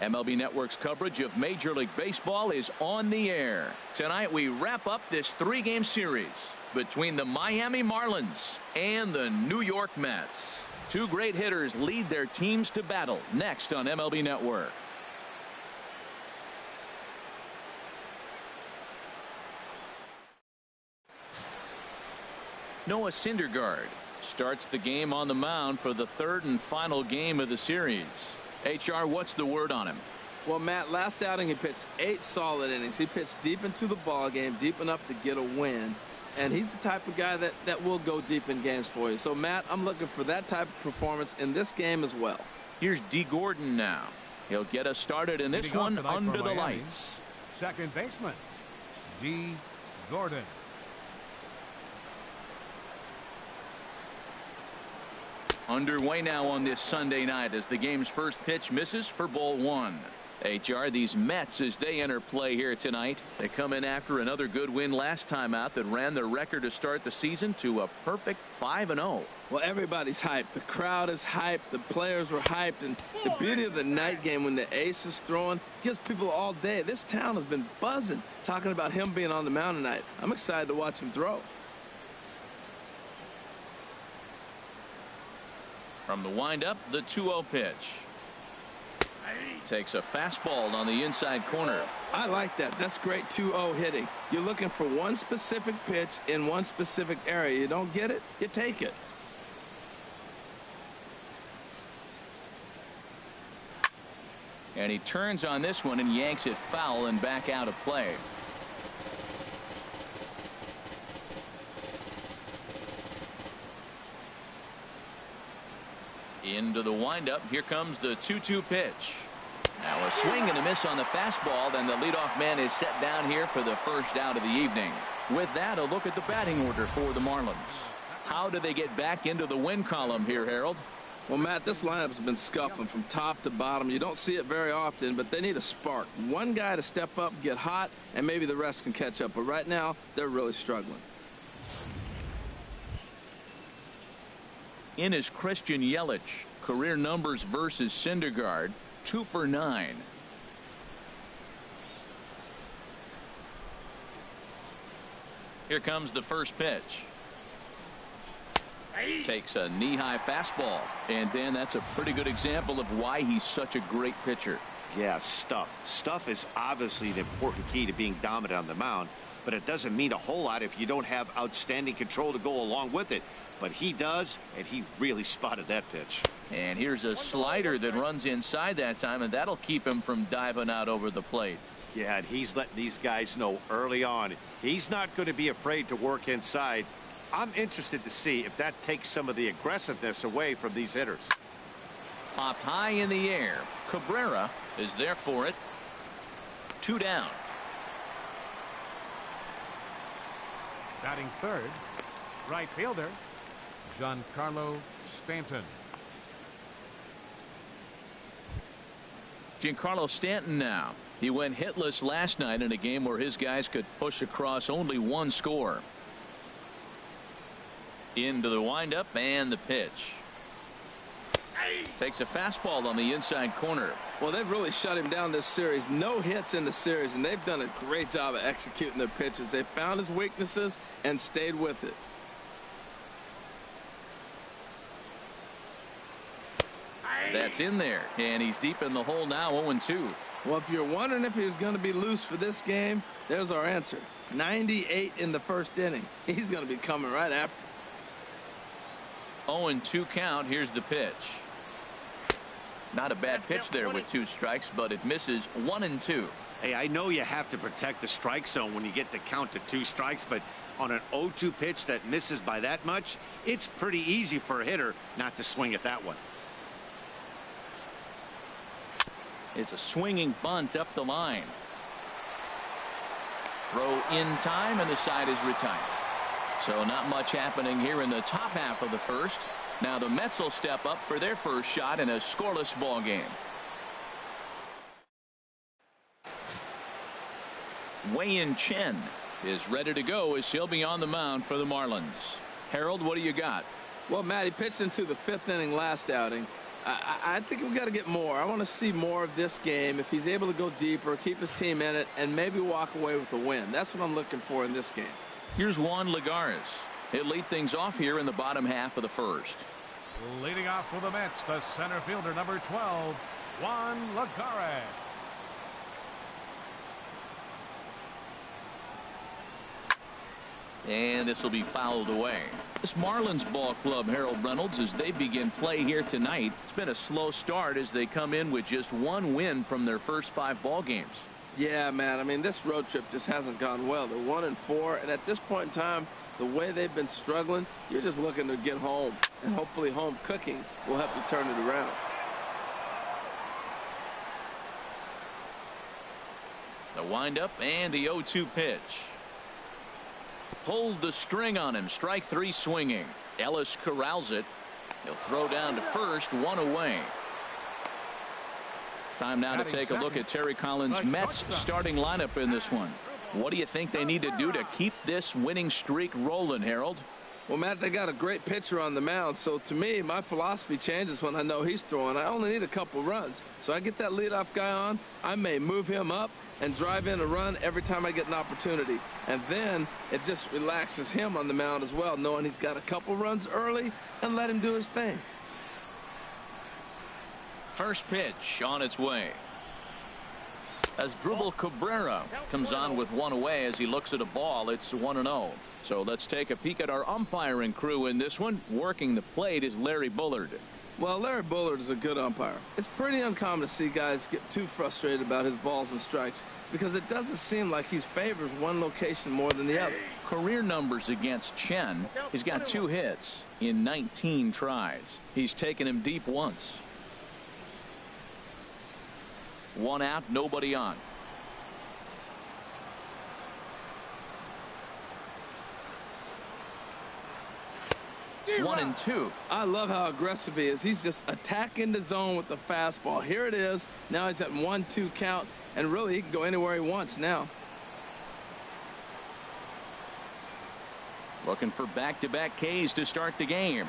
MLB Network's coverage of Major League Baseball is on the air. Tonight we wrap up this 3-game series between the Miami Marlins and the New York Mets. Two great hitters lead their teams to battle next on MLB Network. Noah Syndergaard starts the game on the mound for the third and final game of the series. HR, what's the word on him? Well, Matt, last outing he pitched 8 solid innings. He pitched deep into the ball game, deep enough to get a win. And he's the type of guy that will go deep in games for you. So, Matt, I'm looking for that type of performance in this game as well. Here's D. Gordon now. He'll get us started in this one under the lights. Second baseman, D. Gordon. Underway now on this Sunday night as the game's first pitch misses for ball 1. HR, these Mets, as they enter play here tonight, they come in after another good win last time out that ran their record to start the season to a perfect 5-0. Well, everybody's hyped. The crowd is hyped. The players were hyped. And the beauty of the night game when the ace is throwing gives people all day. This town has been buzzing talking about him being on the mound tonight. I'm excited to watch him throw. From the windup, the 2-0 pitch. Takes a fastball on the inside corner. I like that. That's great 2-0 hitting. You're looking for one specific pitch in one specific area. You don't get it, you take it. And he turns on this one and yanks it foul and back out of play. Into the windup. Here comes the 2-2 pitch. Now a swing and a miss on the fastball. Then the leadoff man is set down here for the first out of the evening. With that, a look at the batting order for the Marlins. How do they get back into the win column here, Harold? Well, Matt, this lineup has been scuffling from top to bottom. You don't see it very often, but they need a spark. One guy to step up, get hot, and maybe the rest can catch up. But right now, they're really struggling. In is Christian Yelich. Career numbers versus Syndergaard, 2 for 9. Here comes the first pitch. Takes a knee-high fastball. And Dan, that's a pretty good example of why he's such a great pitcher. Yeah, stuff. Stuff is obviously the important key to being dominant on the mound, but it doesn't mean a whole lot if you don't have outstanding control to go along with it. But he does, and he really spotted that pitch. And here's a slider that runs inside that time, and that'll keep him from diving out over the plate. Yeah, and he's letting these guys know early on he's not going to be afraid to work inside. I'm interested to see if that takes some of the aggressiveness away from these hitters. Popped high in the air. Cabrera is there for it. 2 down. Batting third, right fielder, Giancarlo Stanton. Giancarlo Stanton now. He went hitless last night in a game where his guys could push across only 1 score. Into the windup and the pitch. Takes a fastball on the inside corner. Well, they've really shut him down this series. No hits in the series, and they've done a great job of executing their pitches. They found his weaknesses and stayed with it. That's in there, and he's deep in the hole now, 0-2. Well, if you're wondering if he was going to be loose for this game, there's our answer. 98 in the first inning. He's going to be coming right after. 0-2 count. Here's the pitch. Not a bad pitch there with 2 strikes, but it misses 1-2. Hey, I know you have to protect the strike zone when you get the count to 2 strikes, but on an 0-2 pitch that misses by that much, it's pretty easy for a hitter not to swing at that one. It's a swinging bunt up the line. Throw in time, and the side is retired. So not much happening here in the top half of the first. Now the Mets will step up for their first shot in a scoreless ball game. Wei-Yin Chen is ready to go as he'll be on the mound for the Marlins. Harold, what do you got? Well, Matt, he pitched into the 5th inning last outing. I think we've got to get more. I want to see more of this game. If he's able to go deeper, keep his team in it, and maybe walk away with a win. That's what I'm looking for in this game. Here's Juan Lagares. He'll lead things off here in the bottom half of the first. Leading off for the Mets, the center fielder, number 12, Juan Lagares. And this will be fouled away. This Marlins ball club, Harold Reynolds, as they begin play here tonight, it's been a slow start as they come in with just one win from their first 5 ball games. Yeah, man. I mean, this road trip just hasn't gone well. They're 1-4, and at this point in time, the way they've been struggling, you're just looking to get home, and hopefully home cooking will help you turn it around. The windup and the 0-2 pitch. Pulled the string on him. Strike 3 swinging. Ellis corrals it. He'll throw down to first, 1 away. Time now to take a look at Terry Collins' Mets starting lineup in this one. What do you think they need to do to keep this winning streak rolling, Harold? Well, Matt, they got a great pitcher on the mound, so to me, my philosophy changes when I know he's throwing. I only need a couple runs. So I get that leadoff guy on, I may move him up and drive in a run every time I get an opportunity. And then it just relaxes him on the mound as well, knowing he's got a couple runs early and let him do his thing. First pitch on its way. As Dribble Cabrera comes on with 1 away as he looks at a ball. It's 1-0. So let's take a peek at our umpiring crew in this one. Working the plate is Larry Bullard. Well, Larry Bullard is a good umpire. It's pretty uncommon to see guys get too frustrated about his balls and strikes because it doesn't seem like he favors one location more than the other. Career numbers against Chen. He's got 2 hits in 19 tries. He's taken him deep once. 1 out, nobody on. One and 2. I love how aggressive he is. He's just attacking the zone with the fastball. Here it is. Now he's at 1-2 count, and really he can go anywhere he wants now. Looking for back-to-back Ks to start the game.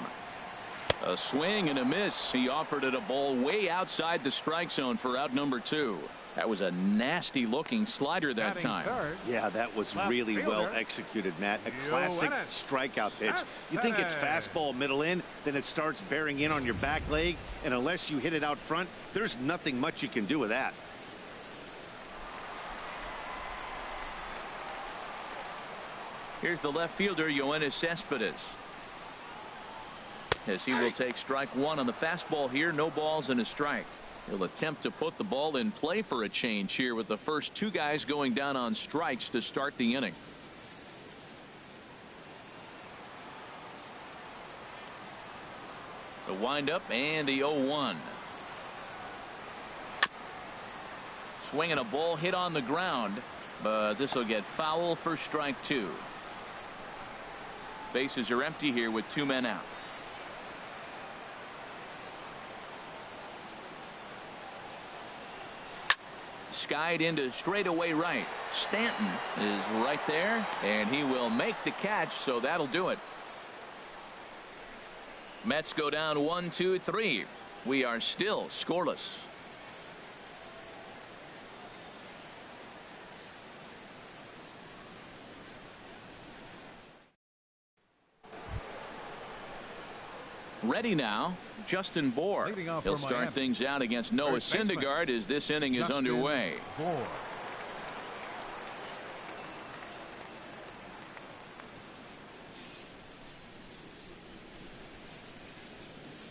A swing and a miss. He offered it a ball way outside the strike zone for out number 2. That was a nasty looking slider that time. Yeah, that was really well executed, Matt. A classic strikeout pitch. You think it's fastball middle in, then it starts bearing in on your back leg, and unless you hit it out front, there's nothing much you can do with that. Here's the left fielder, Yoenis Cespedes. As he will take strike 1 on the fastball here. No balls and a strike. He'll attempt to put the ball in play for a change here with the first 2 guys going down on strikes to start the inning. The windup and the 0-1. Swinging a ball hit on the ground, but this will get foul for strike 2. Bases are empty here with 2 men out. Skied into straightaway right. Stanton is right there, and he will make the catch, so that'll do it. Mets go down 1-2-3. We are still scoreless. Ready now, Justin Bour. He'll start things out against Noah Syndergaard as this inning is underway.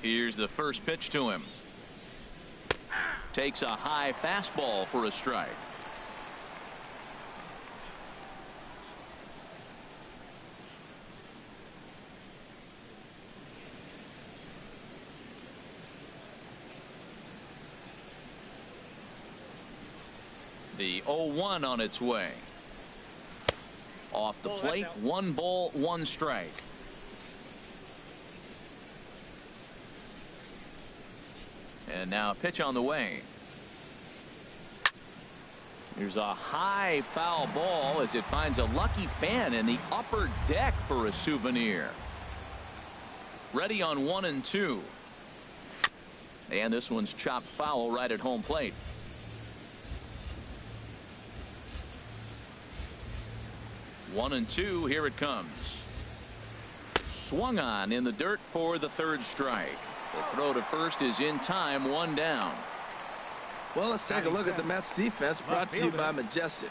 Here's the first pitch to him. Takes a high fastball for a strike. The 0-1 on its way. Off the plate, 1 ball, 1 strike. And now a pitch on the way. Here's a high foul ball as it finds a lucky fan in the upper deck for a souvenir. Ready on 1 and 2. And this one's chopped foul right at home plate. One and two. Here it comes. Swung on in the dirt for the third strike. The throw to first is in time. One down. Well, let's take a look at the Mets defense, brought to you by Majestic.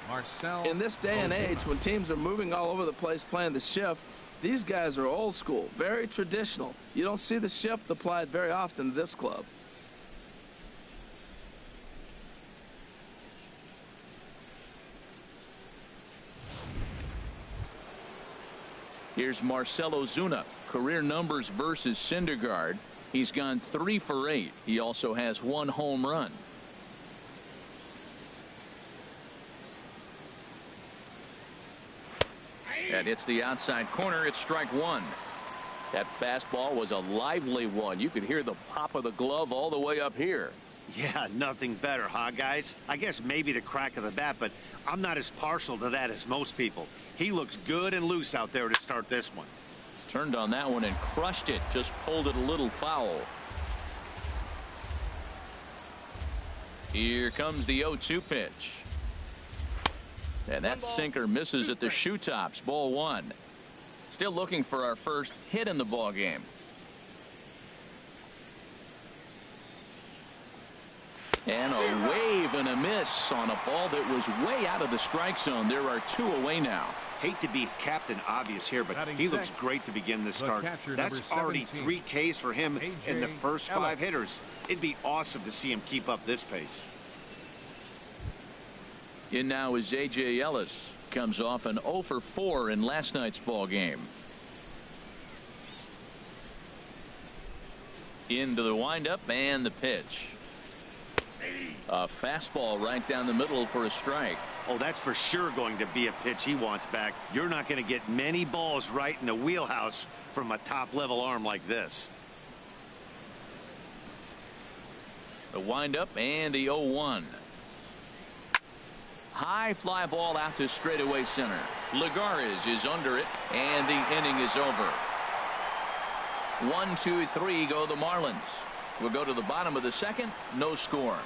In this day and age, when teams are moving all over the place playing the shift, these guys are old school, very traditional. You don't see the shift applied very often to this club. Here's Marcell Ozuna. Career numbers versus Syndergaard. He's gone 3 for 8. He also has 1 home run. That hits the outside corner. It's strike one. That fastball was a lively one. You could hear the pop of the glove all the way up here. Yeah, nothing better, huh, guys? I guess maybe the crack of the bat, but I'm not as partial to that as most people. He looks good and loose out there to start this one. Turned on that one and crushed it. Just pulled it a little foul. Here comes the 0-2 pitch. And that sinker misses at the shoe tops. Ball one. Still looking for our first hit in the ball game. And a wave and a miss on a ball that was way out of the strike zone. There are 2 away now. Hate to be Captain Obvious here, but he looks great to begin this start. That's already 3 Ks for him in the first 5 hitters. It'd be awesome to see him keep up this pace. In now is A.J. Ellis. Comes off an 0 for 4 in last night's ball game. Into the windup and the pitch. A fastball right down the middle for a strike. Oh, that's for sure going to be a pitch he wants back. You're not going to get many balls right in the wheelhouse from a top-level arm like this. The windup and the 0-1. High fly ball out to straightaway center. Lagares is under it, and the inning is over. 1, 2, 3 go the Marlins. We'll go to the bottom of the second. No score.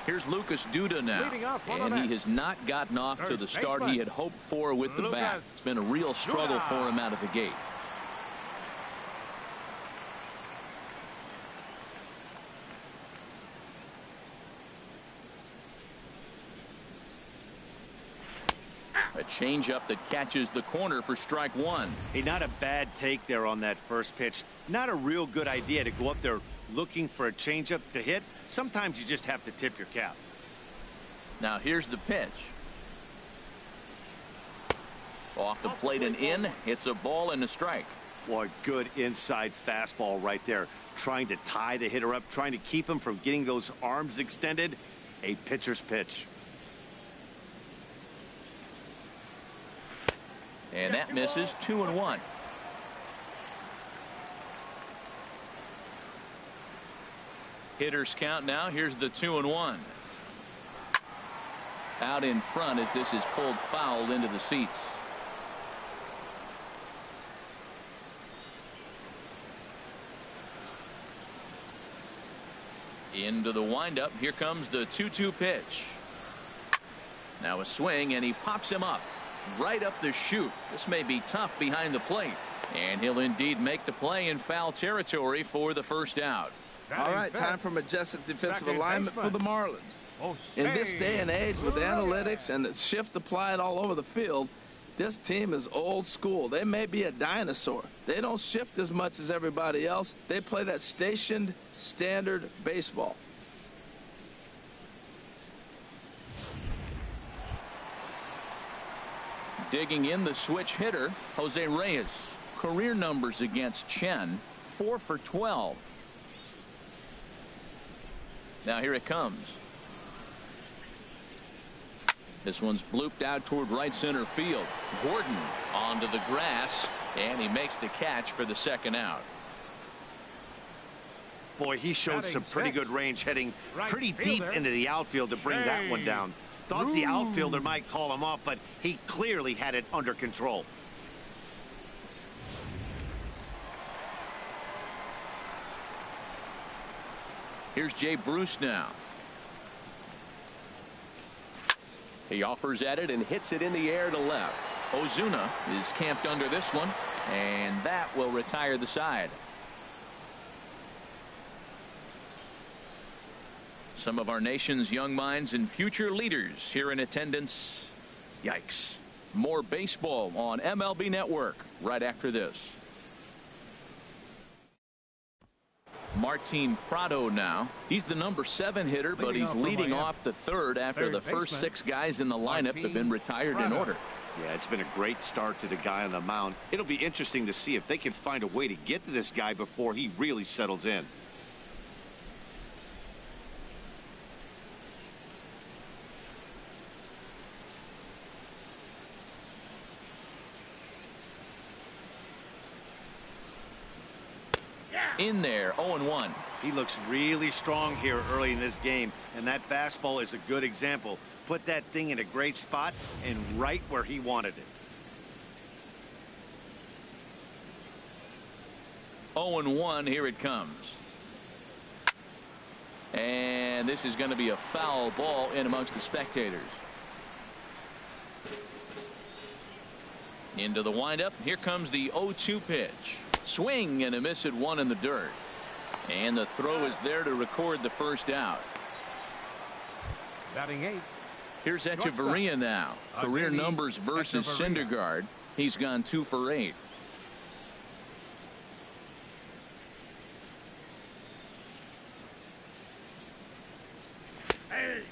Here's Lucas Duda now, and he has not gotten off to the start he had hoped for with the bat. It's been a real struggle for him out of the gate. A changeup that catches the corner for strike one. Hey, not a bad take there on that first pitch. Not a real good idea to go up there looking for a changeup to hit. Sometimes you just have to tip your cap. Now here's the pitch. Off the plate and in. It's a ball and a strike. Boy, good inside fastball right there. Trying to tie the hitter up, trying to keep him from getting those arms extended. A pitcher's pitch. And that misses. 2-1. Hitters count now. Here's the 2-1. Out in front as this is pulled foul into the seats. Into the windup. Here comes the 2-2 pitch. Now a swing, and he pops him up. Right up the chute. This may be tough behind the plate. And he'll indeed make the play in foul territory for the first out. All right, time for majestic defensive alignment for the Marlins. In this day and age with analytics and the shift applied all over the field, this team is old school. They may be a dinosaur. They don't shift as much as everybody else. They play that stationed standard baseball. Digging in the switch hitter, Jose Reyes. Career numbers against Chen, 4 for 12. Now here it comes. This one's blooped out toward right center field. Gordon onto the grass, and he makes the catch for the second out. Boy, he showed some pretty good range heading pretty deep into the outfield to bring that one down. Thought the outfielder might call him off, but he clearly had it under control. Here's Jay Bruce now. He offers at it and hits it in the air to left. Ozuna is camped under this one, and that will retire the side. Some of our nation's young minds and future leaders here in attendance. Yikes. More baseball on MLB Network right after this. Martin Prado now. He's the number 7 hitter, but he's leading off the third after the first 6 guys in the lineup have been retired in order. Yeah, it's been a great start to the guy on the mound. It'll be interesting to see if they can find a way to get to this guy before he really settles in. In there, 0-1. He looks really strong here early in this game, and that fastball is a good example. Put that thing in a great spot and right where he wanted it. 0-1, here it comes. And this is going to be a foul ball in amongst the spectators. Into the windup. Here comes the 0-2 pitch. Swing and a miss at 1 in the dirt. And the throw is there to record the first out. Batting 8. Here's Echeverria now. Career numbers versus Syndergaard. He's gone 2 for 8.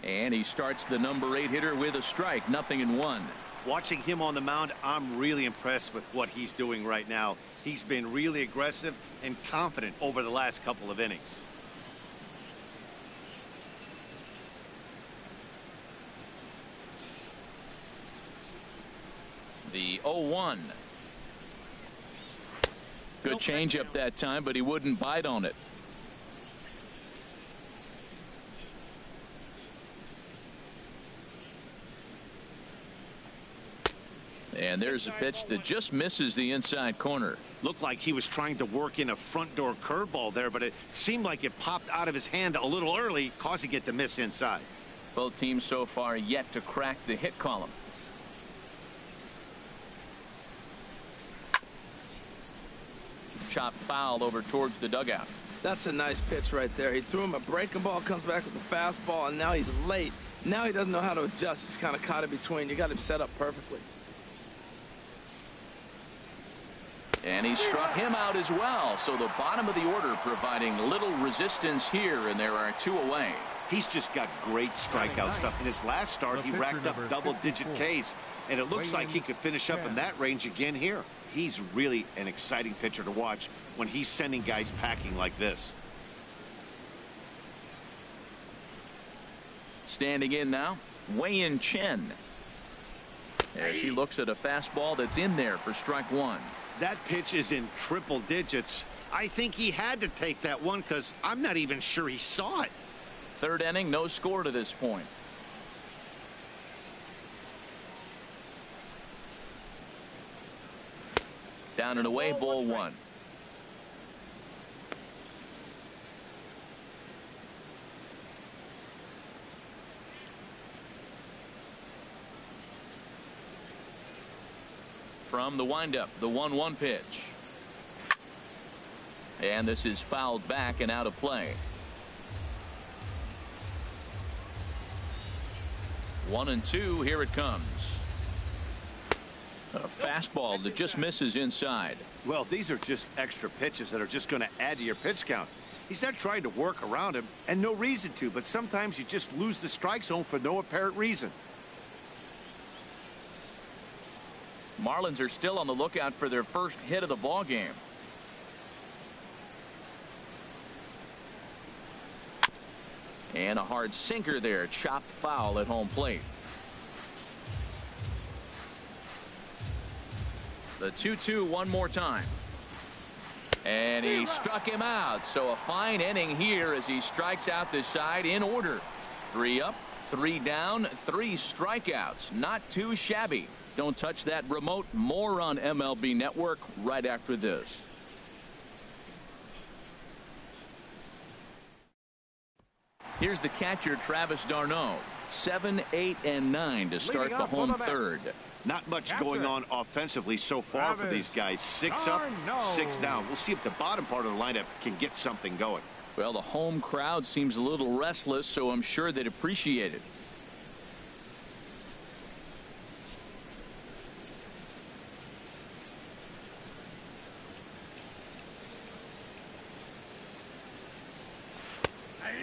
And he starts the number 8 hitter with a strike. 0-1. Watching him on the mound, I'm really impressed with what he's doing right now. He's been really aggressive and confident over the last couple of innings. The 0-1. Good changeup that time, but he wouldn't bite on it. And there's a pitch that just misses the inside corner. Looked like he was trying to work in a front door curveball there, but it seemed like it popped out of his hand a little early, causing it to miss inside. Both teams so far yet to crack the hit column. Chopped foul over towards the dugout. That's a nice pitch right there. He threw him a breaking ball, comes back with a fastball, and now he's late. Now he doesn't know how to adjust. He's kind of caught in between. You got him set up perfectly. And he struck him out as well. So the bottom of the order providing little resistance here, and there are 2 away. He's just got great strikeout stuff. In his last start, he racked up double-digit Ks, and it looks like he could finish up in that range again here. He's really an exciting pitcher to watch when he's sending guys packing like this. Standing in now, Wei-Yin Chen. As he looks at a fastball that's in there for strike 1. That pitch is in triple digits. I think he had to take that one because I'm not even sure he saw it. 3rd inning, no score to this point. Down and away, ball 1. From the windup, the 1-1 pitch. And this is fouled back and out of play. 1-2, here it comes. A fastball that just misses inside. Well, these are just extra pitches that are just going to add to your pitch count. He's not trying to work around him, and no reason to, but sometimes you just lose the strike zone for no apparent reason. Marlins are still on the lookout for their first hit of the ball game. And a hard sinker there, chopped foul at home plate. The 2-2 one more time. And he struck him out. So a fine inning here as he strikes out this side in order. 3 up, 3 down, 3 strikeouts. Not too shabby. Don't touch that remote. More on MLB Network right after this. Here's the catcher, Travis d'Arnaud. 7, 8, and 9 to start the home third. Not much going on offensively so far for these guys. 6 up, 6 down. We'll see if the bottom part of the lineup can get something going. Well, the home crowd seems a little restless, so I'm sure they'd appreciate it.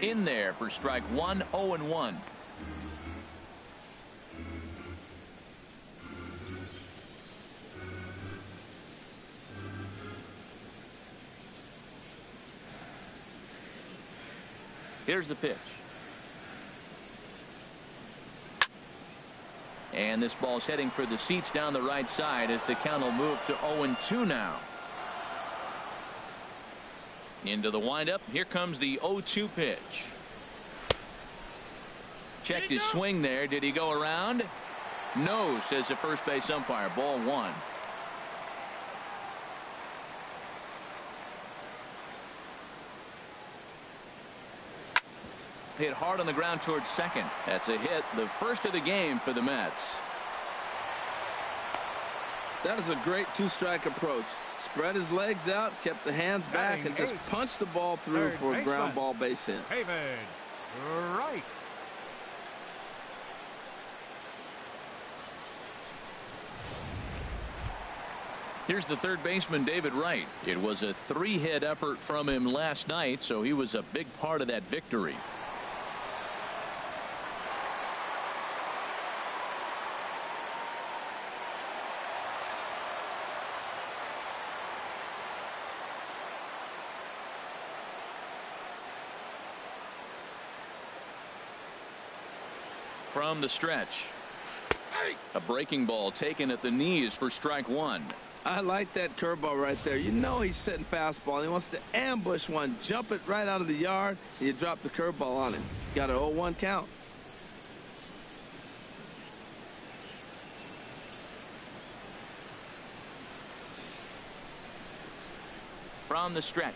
In there for strike 1, 0-1. Here's the pitch. And this ball's heading for the seats down the right side as the count will move to 0-2 now. Into the windup. Here comes the 0-2 pitch. Checked his swing there. Did he go around? No, says the first base umpire. Ball 1. Hit hard on the ground towards second. That's a hit, the first of the game for the Mets. That is a great 2-strike approach. Spread his legs out, kept the hands back, and just punched the ball through for a ground ball base hit. David Wright. Here's the third baseman, David Wright. It was a 3-hit effort from him last night, so he was a big part of that victory. From the stretch. A breaking ball taken at the knees for strike 1. I like that curveball right there. You know he's setting fastball. He wants to ambush one, jump it right out of the yard, and you drop the curveball on him. Got an 0-1 count. From the stretch.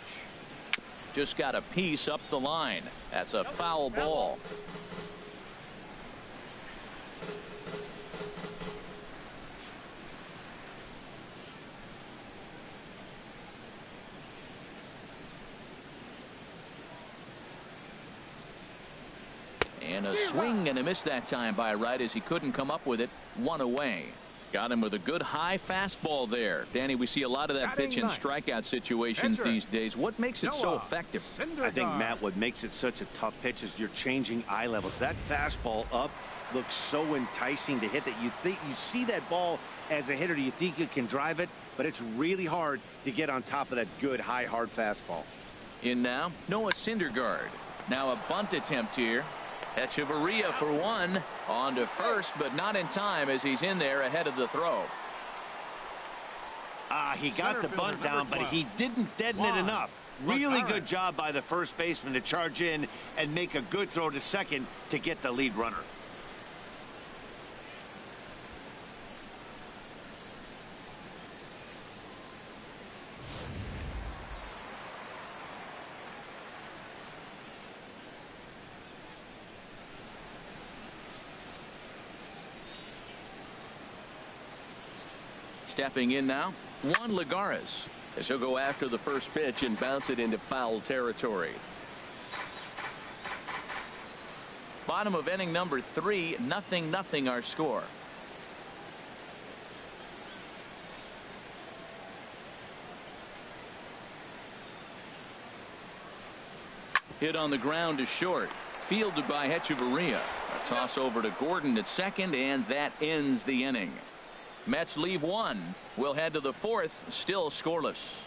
Just got a piece up the line. That's a foul ball. And a swing and a miss that time by Wright as he couldn't come up with it. 1 away. Got him with a good high fastball there. Danny, we see a lot of that pitch in strikeout situations these days. What makes it so effective? I think, Matt, what makes it such a tough pitch is you're changing eye levels. That fastball up looks so enticing to hit that you think you see that ball as a hitter. You think you can drive it, but it's really hard to get on top of that good high hard fastball. In now, Noah Syndergaard. Now a bunt attempt here. Echeverria for 1. On to first, but not in time as he's in there ahead of the throw. He got the bunt down, but he didn't deaden it enough. Really good job by the first baseman to charge in and make a good throw to second to get the lead runner. Stepping in now, Juan Lagares, as he'll go after the first pitch and bounce it into foul territory. Bottom of inning number 3, 0-0 our score. Hit on the ground to short. Fielded by Echeverria. A toss over to Gordon at second, and that ends the inning. Mets leave 1. We'll head to the 4th, still scoreless.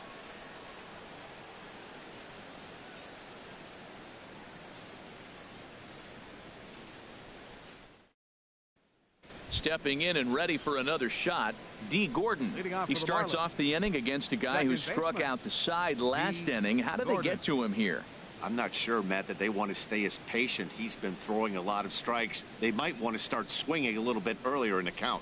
Stepping in and ready for another shot, D. Gordon. He starts off the inning against a guy who struck out the side last inning. How did they get to him here? I'm not sure, Matt, that they want to stay as patient. He's been throwing a lot of strikes. They might want to start swinging a little bit earlier in the count.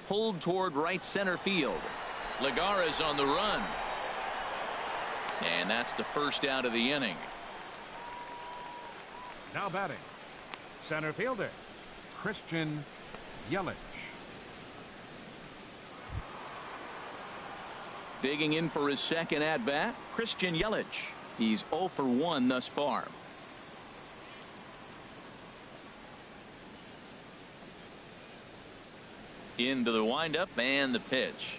Pulled toward right center field. Legara's on the run. And that's the first out of the inning. Now batting, center fielder, Christian Yelich. Digging in for his second at-bat, Christian Yelich. He's 0 for 1 thus far. Into the windup and the pitch.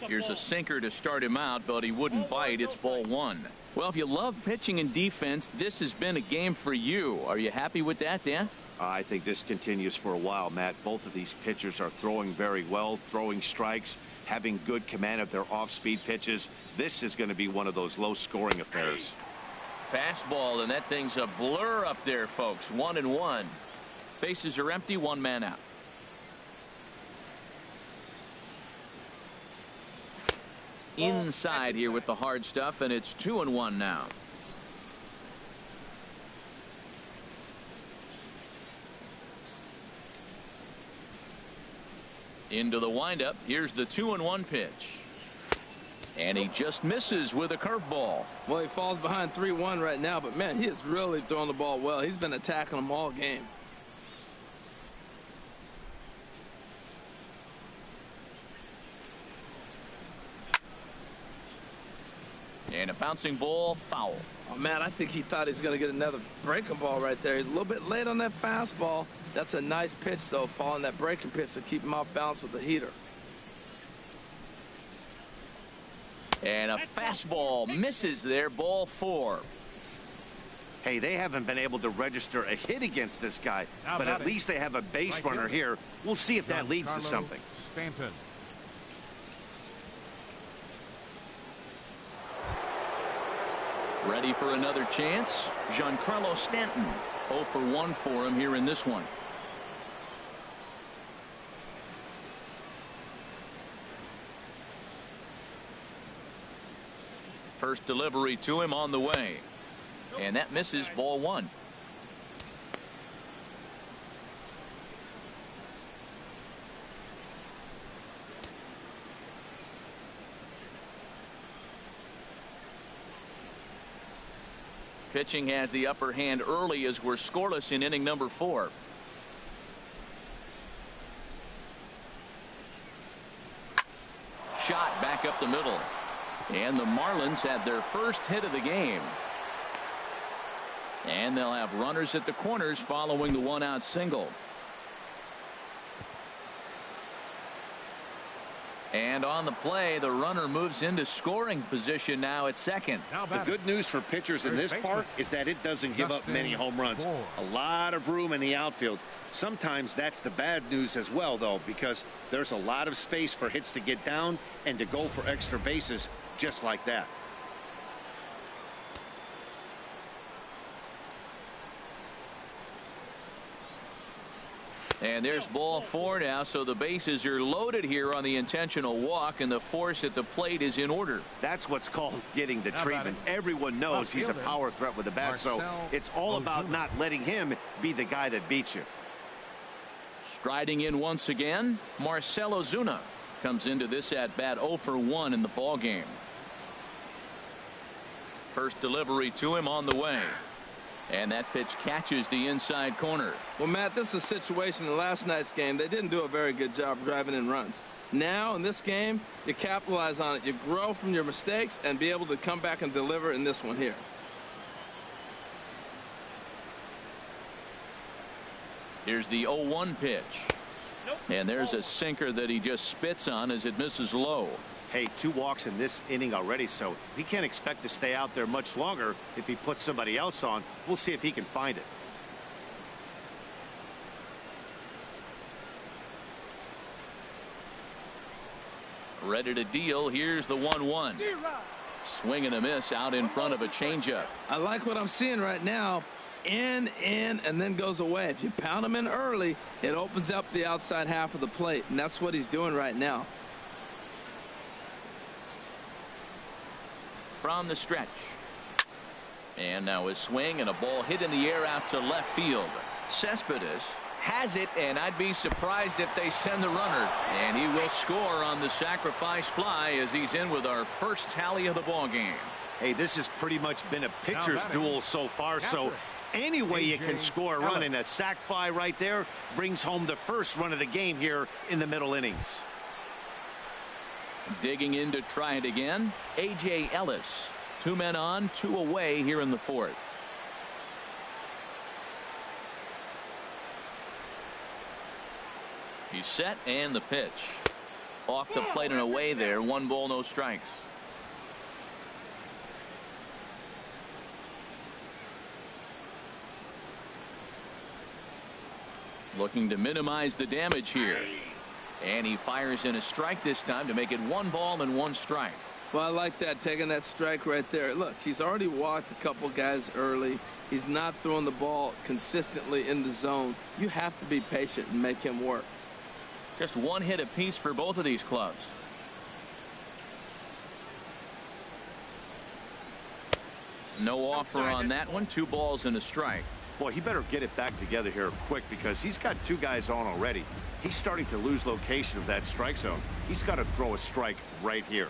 Here's a sinker to start him out, but he wouldn't bite. It's ball 1. Well, if you love pitching and defense, this has been a game for you. Are you happy with that, Dan? I think this continues for a while, Matt. Both of these pitchers are throwing very well, throwing strikes, having good command of their off-speed pitches. This is going to be one of those low-scoring affairs. Fastball, and that thing's a blur up there, folks. 1-1. Bases are empty, 1 man out. Inside here with the hard stuff, and it's 2-1 now. Into the windup. Here's the 2-1 pitch. And he just misses with a curveball. Well, he falls behind 3-1 right now, but man, he is really throwing the ball well. He's been attacking them all game. And a bouncing ball, foul. Oh, man, I think he thought he was going to get another breaking ball right there. He's a little bit late on that fastball. That's a nice pitch, though, following that breaking pitch to keep him off balance with the heater. And a fastball misses there, ball 4. Hey, they haven't been able to register a hit against this guy, but at least they have a base runner here. We'll see if that leads to something. Stanton. Ready for another chance? Giancarlo Stanton. 0 for 1 for him here in this one. First delivery to him on the way. And that misses, ball 1. Pitching has the upper hand early as we're scoreless in inning number 4. Shot back up the middle. And the Marlins had their first hit of the game. And they'll have runners at the corners following the 1-out single. And on the play, the runner moves into scoring position now at second. The good news for pitchers in this park is that it doesn't give up many home runs. A lot of room in the outfield. Sometimes that's the bad news as well, though, because there's a lot of space for hits to get down and to go for extra bases just like that. And there's ball 4 now, so the bases are loaded here on the intentional walk, and the force at the plate is in order. That's what's called getting the treatment. Everyone knows he's a power threat with the bat, so it's all about not letting him be the guy that beats you. Striding in once again, Marcell Ozuna comes into this at bat 0 for 1 in the ball game. First delivery to him on the way. And that pitch catches the inside corner. Well, Matt, this is a situation in last night's game. They didn't do a very good job driving in runs. Now, in this game, you capitalize on it. You grow from your mistakes and be able to come back and deliver in this one here. Here's the 0-1 pitch. And there's a sinker that he just spits on as it misses low. Hey, 2 walks in this inning already, so he can't expect to stay out there much longer if he puts somebody else on. We'll see if he can find it. Ready to deal. Here's the 1-1. Swing and a miss out in front of a changeup. I like what I'm seeing right now. in, and then goes away. If you pound him in early, it opens up the outside half of the plate, and that's what he's doing right now. From the stretch. And now a swing and a ball hit in the air out to left field. Cespedes has it, and I'd be surprised if they send the runner. And he will score on the sacrifice fly as he's in with our first tally of the ball game. Hey, this has pretty much been a pitcher's duel so far, so any way you can score a run, and a sac fly right there brings home the first run of the game here in the middle innings. Digging in to try it again, A.J. Ellis. 2 men on, 2 away here in the 4th. He's set, and the pitch. Off the plate and away there. 1 ball, no strikes. Looking to minimize the damage here. And he fires in a strike this time to make it 1 ball and 1 strike. Well, I like that, taking that strike right there. Look, he's already walked a couple guys early. He's not throwing the ball consistently in the zone. You have to be patient and make him work. Just 1 hit apiece for both of these clubs. No offer on that one. 2 balls and a strike. Boy, he better get it back together here quick, because he's got 2 guys on already. He's starting to lose location of that strike zone. He's got to throw a strike right here.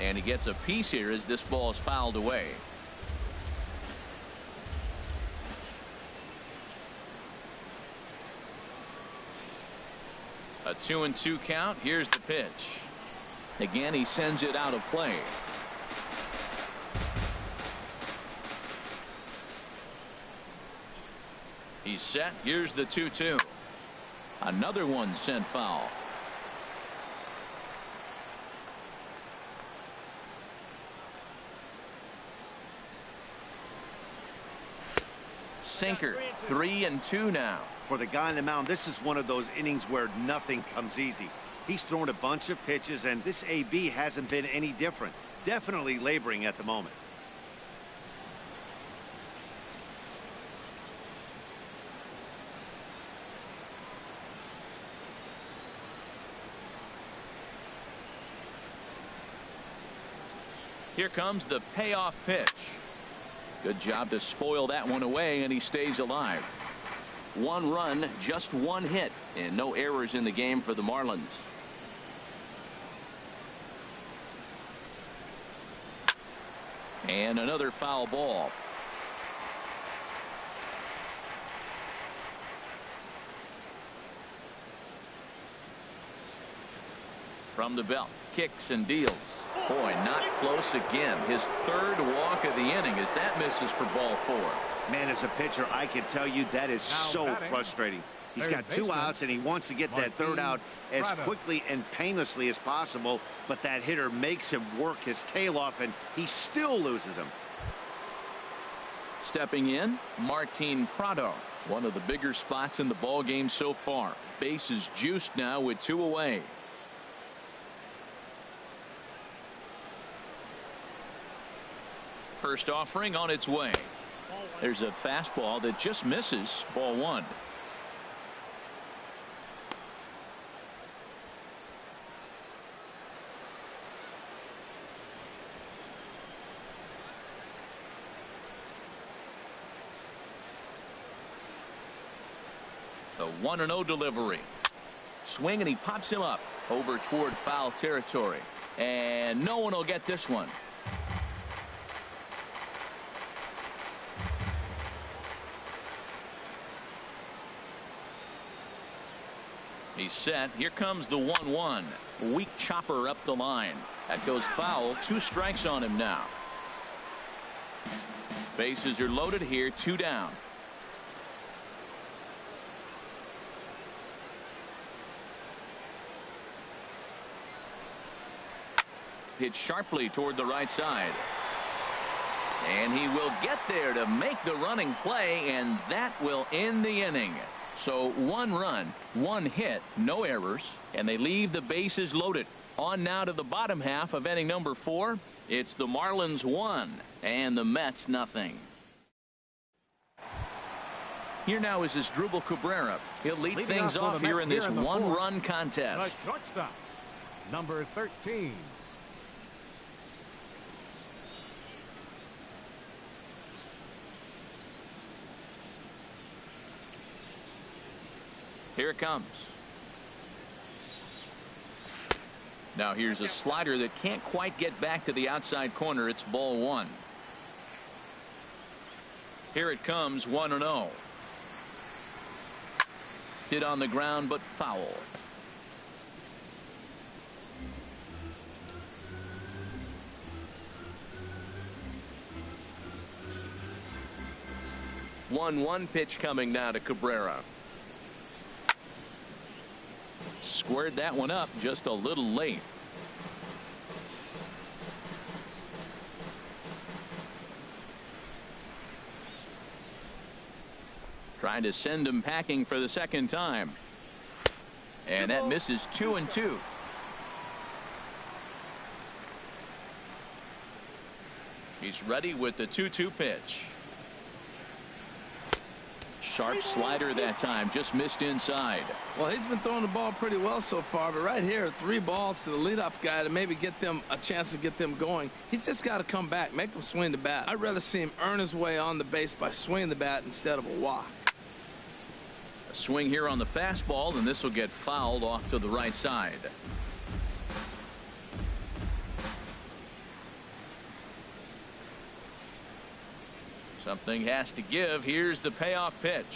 And he gets a piece here as this ball is fouled away. A 2-2 count. Here's the pitch. Again, he sends it out of play. He's set. Here's the 2-2. Another one sent foul. Sinker. 3-2 now. For the guy on the mound, this is one of those innings where nothing comes easy. He's thrown a bunch of pitches, and this AB hasn't been any different. Definitely laboring at the moment. Here comes the payoff pitch. Good job to spoil that one away, and he stays alive. 1 run, just 1 hit, and no errors in the game for the Marlins. And another foul ball. From the belt, kicks and deals. Boy, not close again. His 3rd walk of the inning as that misses for ball 4. Man, as a pitcher, I can tell you that is so frustrating. He's got 2 outs, and he wants to get that 3rd out as quickly and painlessly as possible, but that hitter makes him work his tail off, and he still loses him. Stepping in, Martin Prado. One of the bigger spots in the ball game so far. Bases juiced now with 2 away. First offering on its way. There's a fastball that just misses. Ball 1. The 1-0 delivery. Swing, and he pops him up over toward foul territory. And no one will get this one. He's set. Here comes the 1-1. Weak chopper up the line. That goes foul. 2 strikes on him now. Bases are loaded here. 2 down. Hit sharply toward the right side. And he will get there to make the running play, and that will end the inning. So 1 run, 1 hit, no errors, and they leave the bases loaded. On now to the bottom half of inning number 4. It's the Marlins 1 and the Mets nothing. Here now is Asdrubal Cabrera. He'll lead things off here in this 1-run contest. The shortstop, number 13. Here it comes. Now here's a slider that can't quite get back to the outside corner. It's ball 1. Here it comes, 1-0. Hit on the ground, but foul. One pitch coming now to Cabrera. Squared that one up just a little late. Trying to send him packing for the second time. And that misses 2-2. He's ready with the 2-2 pitch. Sharp slider that time, just missed inside. Well, he's been throwing the ball pretty well so far, but right here, 3 balls to the leadoff guy to maybe get them a chance to get them going. He's just got to come back, make him swing the bat. I'd rather see him earn his way on the base by swinging the bat instead of a walk. A swing here on the fastball, and this will get fouled off to the right side. Something has to give. Here's the payoff pitch.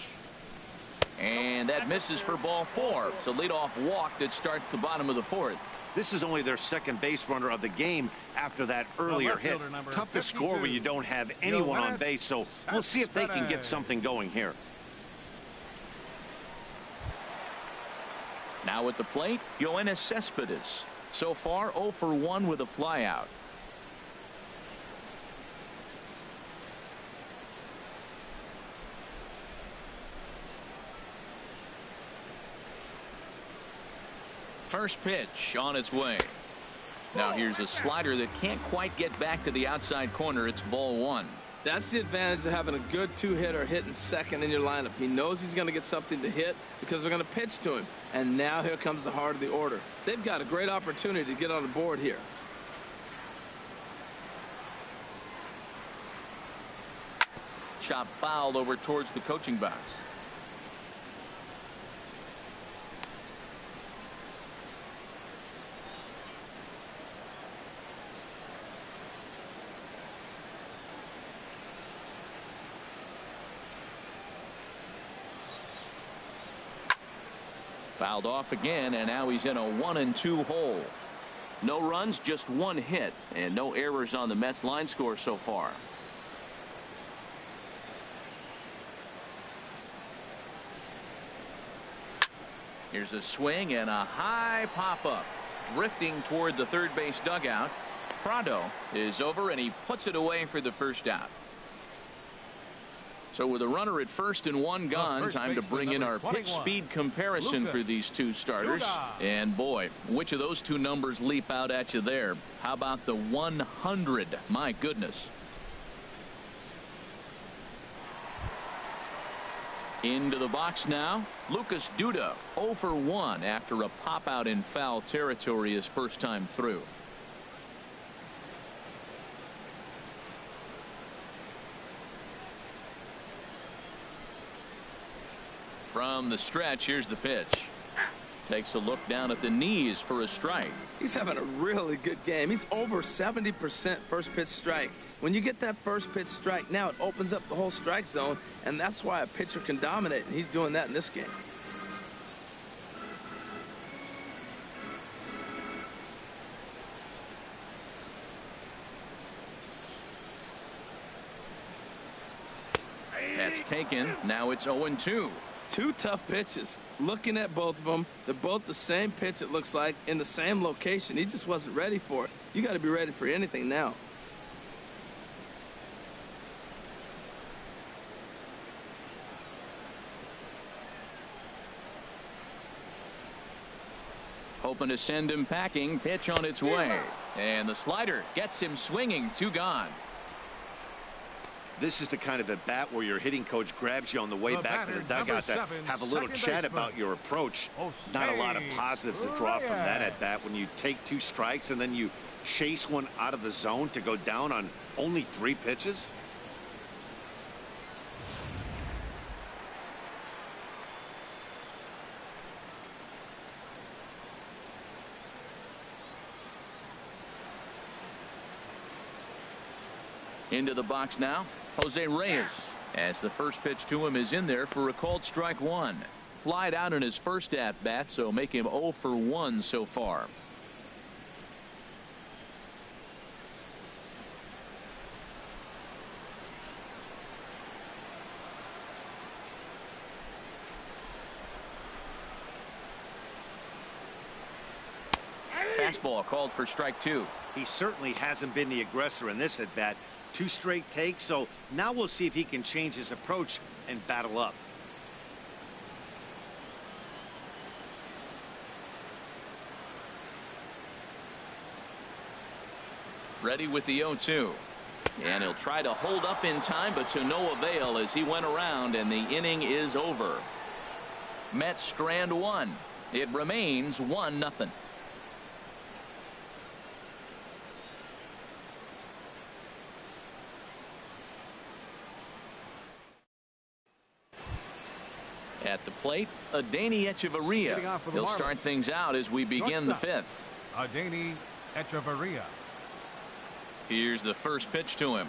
And that misses for ball 4. It's a leadoff walk that starts the bottom of the 4th. This is only their second base runner of the game after that earlier hit. Tough to score when you don't have anyone on base, so we'll see if they can get something going here. Now at the plate, Yoenis Cespedes. So far 0 for 1 with a flyout. First pitch on its way. Now here's a slider that can't quite get back to the outside corner. It's ball 1. That's the advantage of having a good 2-hitter hitting second in your lineup. He knows he's going to get something to hit because they're going to pitch to him. And now here comes the heart of the order. They've got a great opportunity to get on the board here. Chop fouled over towards the coaching box. Fouled off again, and now he's in a 1-2 hole. No runs, just 1 hit, and no errors on the Mets line score so far. Here's a swing and a high pop-up. Drifting toward the third base dugout. Prado is over, and he puts it away for the first out. So with a runner at first and 1 gone, time to bring in our pitch speed comparison for these 2 starters. And boy, which of those 2 numbers leap out at you there? How about the 100? My goodness. Into the box now, Lucas Duda, 0 for 1 after a pop out in foul territory his first time through. From the stretch, here's the pitch. Takes a look down at the knees for a strike. He's having a really good game. He's over 70% first pitch strike. When you get that first pitch strike, now it opens up the whole strike zone, and that's why a pitcher can dominate, and he's doing that in this game. That's taken. Now it's 0-2. 2 tough pitches. Looking at both of them, they're both the same pitch, it looks like, in the same location. He just wasn't ready for it. You got to be ready for anything now. hoping to send him packing. Pitch on its way. And the slider gets him swinging. 2 gone. This is the kind of at bat where your hitting coach grabs you on the way back to the dugout to have a little chat about your approach. Not a lot of positives to draw from that at bat when you take 2 strikes and then you chase one out of the zone to go down on only 3 pitches. Into the box now, Jose Reyes, as the first pitch to him is in there for a called strike 1. Flied out in his first at bat, so make him 0 for 1 so far. Fastball called for strike 2. He certainly hasn't been the aggressor in this at bat. 2 straight takes, so now we'll see if he can change his approach and battle up. Ready with the 0-2. And he'll try to hold up in time, but to no avail as he went around and the inning is over. Mets strand 1. It remains 1-0. At the plate, Adeiny Echeverria. He'll start things out as we begin the 5th. Adeiny Echeverria. Here's the first pitch to him.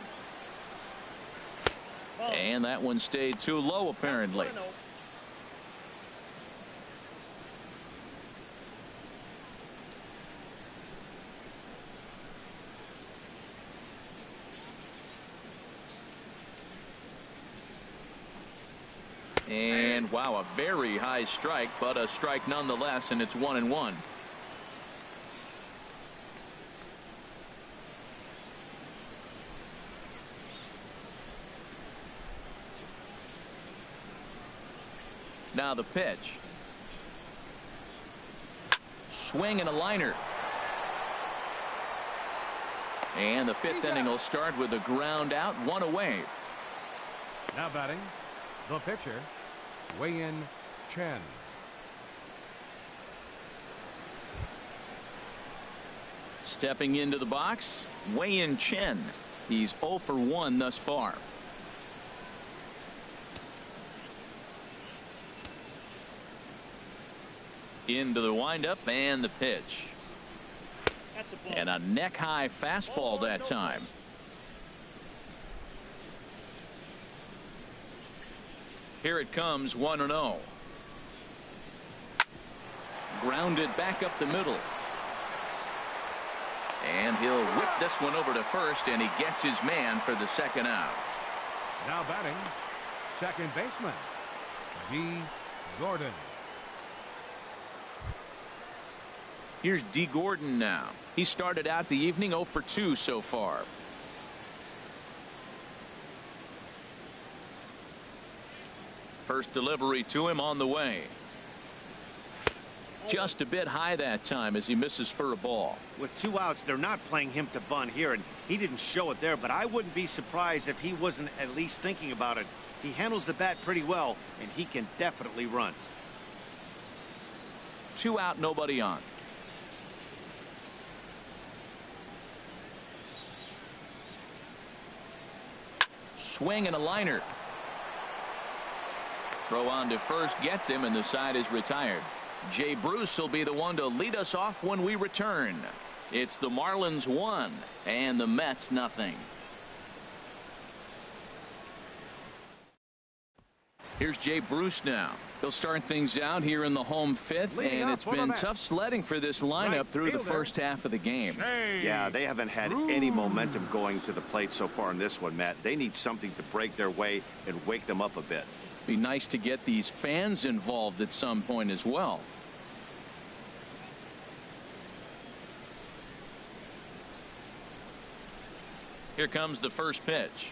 And that one stayed too low, apparently. And wow, a very high strike, but a strike nonetheless, and it's 1-1. Now the pitch. Swing and a liner. And the 5th inning will start with a ground out, 1 away. Now batting, the pitcher, Wei-Yin Chen. Stepping into the box, Wei-Yin Chen. He's 0 for 1 thus far. Into the windup and the pitch. And a neck-high fastball that time. Here it comes, 1-0. Grounded back up the middle. And he'll whip this one over to first, and he gets his man for the 2nd out. Now batting, second baseman, D. Gordon. Here's D. Gordon now. He started out the evening 0 for 2 so far. First delivery to him on the way. Just a bit high that time as he misses for a ball. With 2 outs, they're not playing him to bunt here, and he didn't show it there, but I wouldn't be surprised if he wasn't at least thinking about it. He handles the bat pretty well, and he can definitely run. 2 out, nobody on. Swing and a liner. Throw on to first gets him, and the side is retired. Jay Bruce will be the one to lead us off when we return. It's the Marlins 1 and the Mets nothing. Here's Jay Bruce now. He'll start things out here in the home 5th, and it's been tough sledding for this lineup through the first half of the game. Yeah, they haven't had any momentum going to the plate so far in this one, Matt. They need something to break their way and wake them up a bit. Be nice to get these fans involved at some point as well. Here comes the first pitch.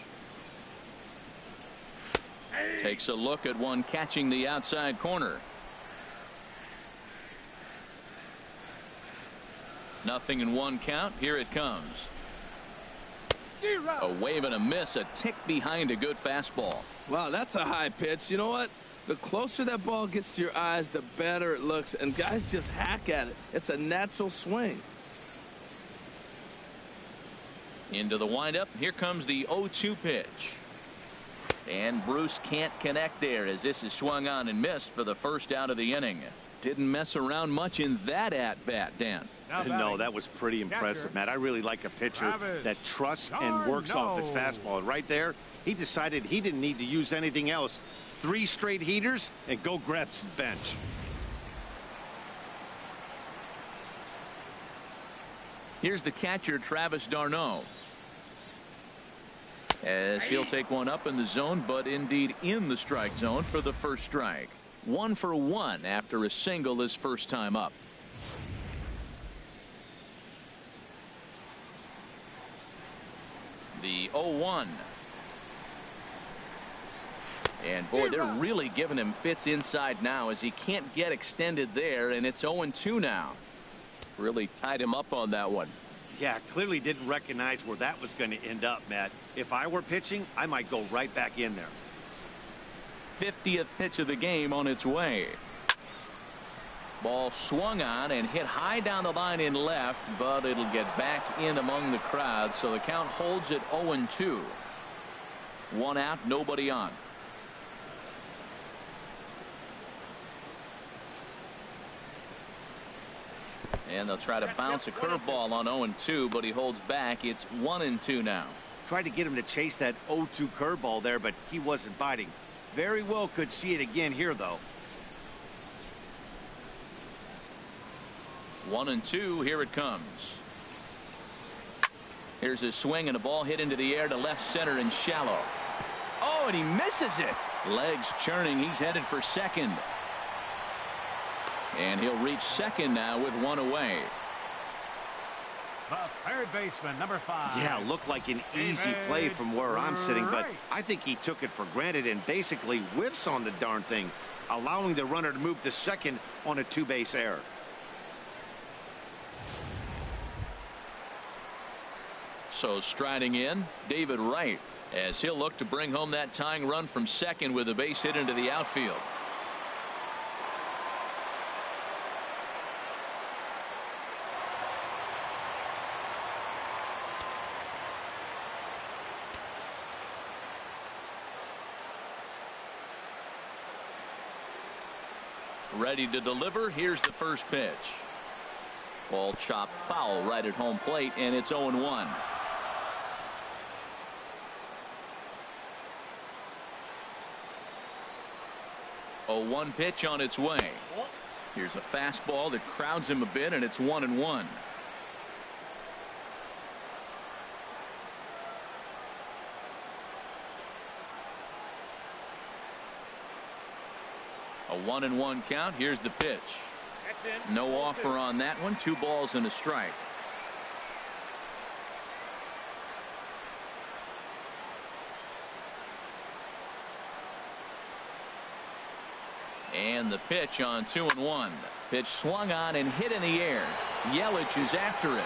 Takes a look at one catching the outside corner. 0-1 count. Here it comes. A wave and a miss, a tick behind a good fastball. Wow, that's a high pitch. You know what? The closer that ball gets to your eyes, the better it looks. And guys just hack at it. It's a natural swing. Into the windup. Here comes the 0-2 pitch. And Bruce can't connect there as this is swung on and missed for the first out of the inning. Didn't mess around much in that at-bat, Dan. No, that was pretty impressive, Matt. I really like a pitcher that trusts and works off his fastball. And right there, he decided he didn't need to use anything else. 3 straight heaters and go grab some bench. Here's the catcher, Travis d'Arnaud. As he'll take one up in the zone, but indeed in the strike zone for the first strike. 1 for 1 after a single his first time up. The 0-1. And boy, they're really giving him fits inside now as he can't get extended there, and it's 0-2 now. Really tied him up on that one. Yeah, clearly didn't recognize where that was going to end up, Matt. If I were pitching, I might go right back in there. 50th pitch of the game on its way. Ball swung on and hit high down the line in left, but it'll get back in among the crowd, so the count holds at 0-2. 1 out, nobody on. And they'll try to bounce a curveball on 0-2, but he holds back. It's 1-2 now. Tried to get him to chase that 0-2 curveball there, but he wasn't biting. Very well could see it again here, though. 1-2. Here it comes. Here's a swing and a ball hit into the air to left center and shallow. Oh, and he misses it. Legs churning. He's headed for second. And he'll reach second now with 1 away. The third baseman, number 5. Yeah, looked like an easy play from where I'm sitting, but I think he took it for granted and basically whiffs on the darn thing, allowing the runner to move to second on a 2-base error. So striding in, David Wright, as he'll look to bring home that tying run from second with a base hit into the outfield. Ready to deliver. Here's the first pitch. Ball chopped foul right at home plate, and it's 0-1. A 1 pitch on its way. Here's a fastball that crowds him a bit, and it's 1-1. A 1-1 count. Here's the pitch. No offer on that one. 2 balls and a strike. And the pitch on 2-1. Pitch swung on and hit in the air. Yelich is after it.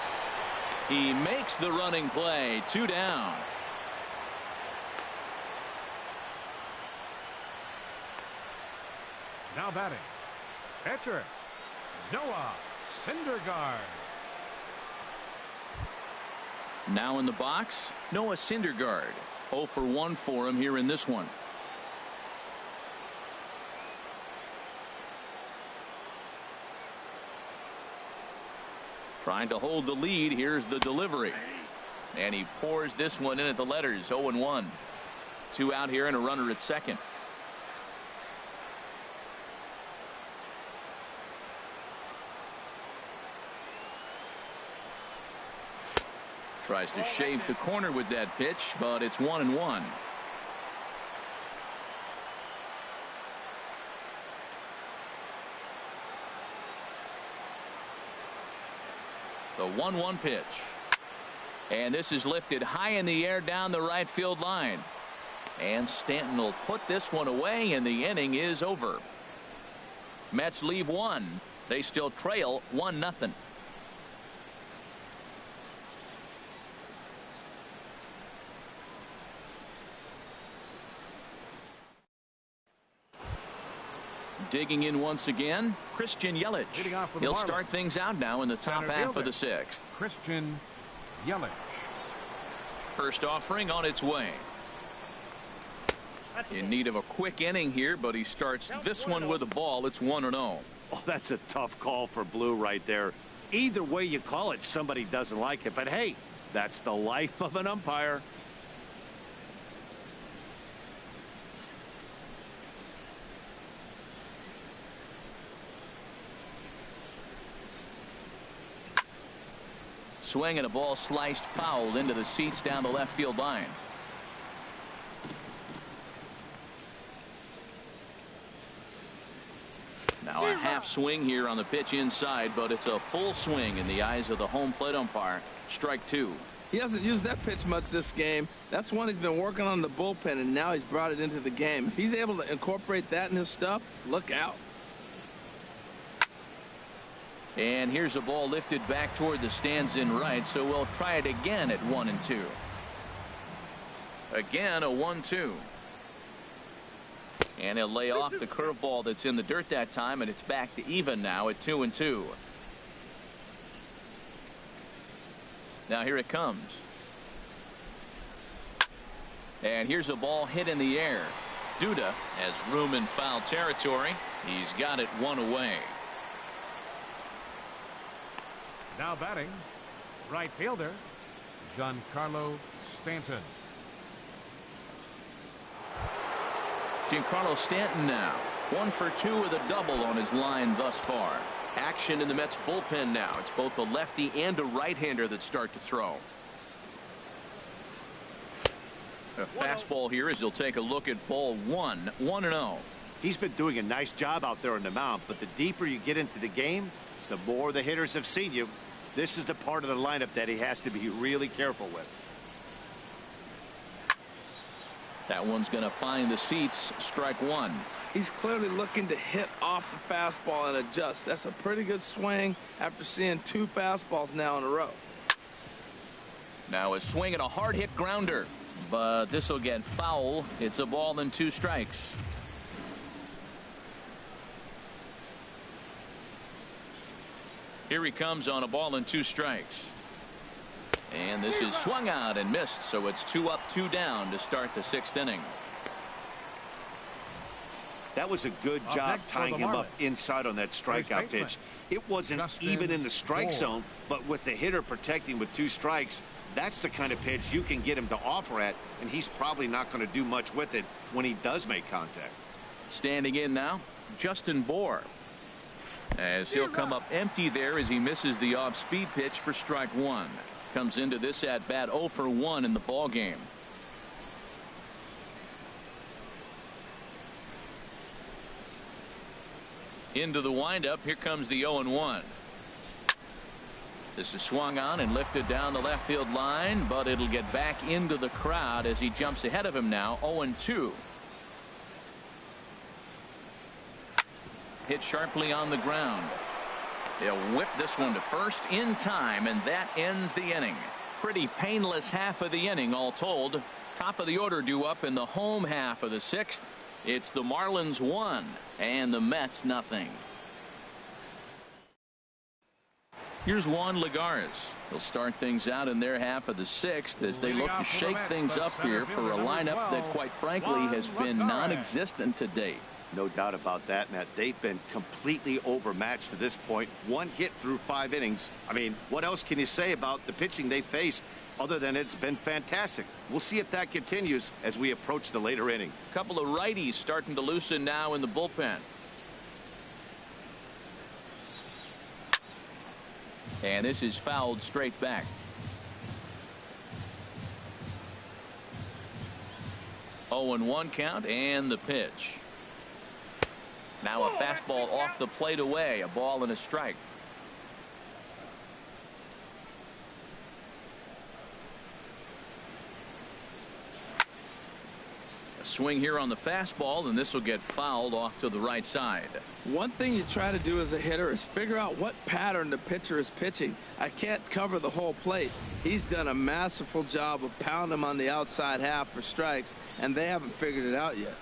He makes the running play. 2 down. Now batting, pitcher, Noah Syndergaard. Now in the box, Noah Syndergaard. 0 for 1 for him here in this one. Trying to hold the lead. Here's the delivery. And he pours this one in at the letters. 0-1. 2 out here and a runner at second. Tries to shave the corner with that pitch, but it's 1-1. The 1-1 pitch. And this is lifted high in the air down the right field line. And Stanton will put this one away, and the inning is over. Mets leave 1. They still trail 1-0. digging in once again, Christian Yelich. He'll start things out now in the top half of the sixth. Christian Yelich. First offering on its way. In need of a quick inning here, but he starts this one with a ball. It's 1-0. Oh, that's a tough call for Blue right there. Either way you call it, somebody doesn't like it. But hey, that's the life of an umpire. Swing and a ball sliced foul into the seats down the left field line. Now a half swing here on the pitch inside, but it's a full swing in the eyes of the home plate umpire. Strike two. He hasn't used that pitch much this game. That's one he's been working on the bullpen, and now he's brought it into the game. If he's able to incorporate that in his stuff, look out. And here's a ball lifted back toward the stands in right, so we'll try it again at 1-2. Again a 1-2. And he'll lay off the curveball that's in the dirt that time, and it's back to even now at 2-2. Now here it comes. And here's a ball hit in the air. Duda has room in foul territory. He's got it one away. Now batting, right fielder, Giancarlo Stanton. Giancarlo Stanton now 1 for 2 with a double on his line thus far. Action in the Mets bullpen now. It's both a lefty and a right-hander that start to throw. A fastball here as he'll take a look at ball 1. 1-0. He's been doing a nice job out there on the mound, but the deeper you get into the game, the more the hitters have seen you. This is the part of the lineup that he has to be really careful with. That one's going to find the seats. Strike one. He's clearly looking to hit off the fastball and adjust. That's a pretty good swing after seeing 2 fastballs now in a row. Now a swing and a hard hit grounder, but this will get foul. It's a ball and 2 strikes. Here he comes on a ball and 2 strikes. And this is swung out and missed, so it's 2 up, 2 down to start the 6th inning. That was a good job tying him up inside on that strikeout pitch. It wasn't even in the strike zone, but with the hitter protecting with 2 strikes, that's the kind of pitch you can get him to offer at, and he's probably not going to do much with it when he does make contact. Standing in now, Justin Bour, as he'll come up empty there as he misses the off-speed pitch for strike 1. Comes into this at bat 0 for 1 in the ball game. Into the windup. Here comes the 0-1. This is swung on and lifted down the left field line, but it'll get back into the crowd as he jumps ahead of him now. 0-2. Hit sharply on the ground. They'll whip this one to first in time, and that ends the inning. Pretty painless half of the inning all told. Top of the order due up in the home half of the 6th. It's the Marlins 1 and the Mets nothing. Here's Juan Lagares. They'll start things out in their half of the 6th as they look to shake things up here for a lineup that quite frankly has been non-existent to date. No doubt about that, Matt. They've been completely overmatched to this point. 1 hit through 5 innings. I mean, what else can you say about the pitching they faced other than it's been fantastic? We'll see if that continues as we approach the later inning. A couple of righties starting to loosen now in the bullpen. And this is fouled straight back. Oh, 0-1 count and the pitch. Now a fastball off the plate away, a ball and a strike. A swing here on the fastball, and this will get fouled off to the right side. One thing you try to do as a hitter is figure out what pattern the pitcher is pitching. I can't cover the whole plate. He's done a masterful job of pounding him on the outside half for strikes, and they haven't figured it out yet.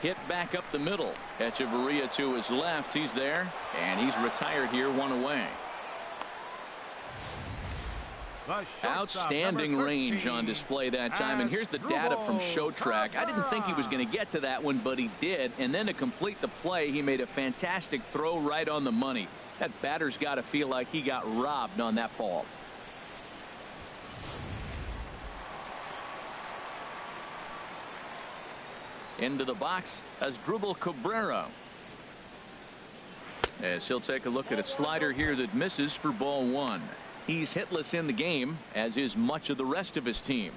Hit back up the middle. Echeverria to his left. He's there, and he's retired here, 1 away. Outstanding range on display that time, and here's the data from ShowTrack. I didn't think he was going to get to that one, but he did, and then to complete the play, he made a fantastic throw right on the money. That batter's got to feel like he got robbed on that ball. Into the box as Asdrubal Cabrera, as he'll take a look at a slider here that misses for ball 1. He's hitless in the game, as is much of the rest of his team.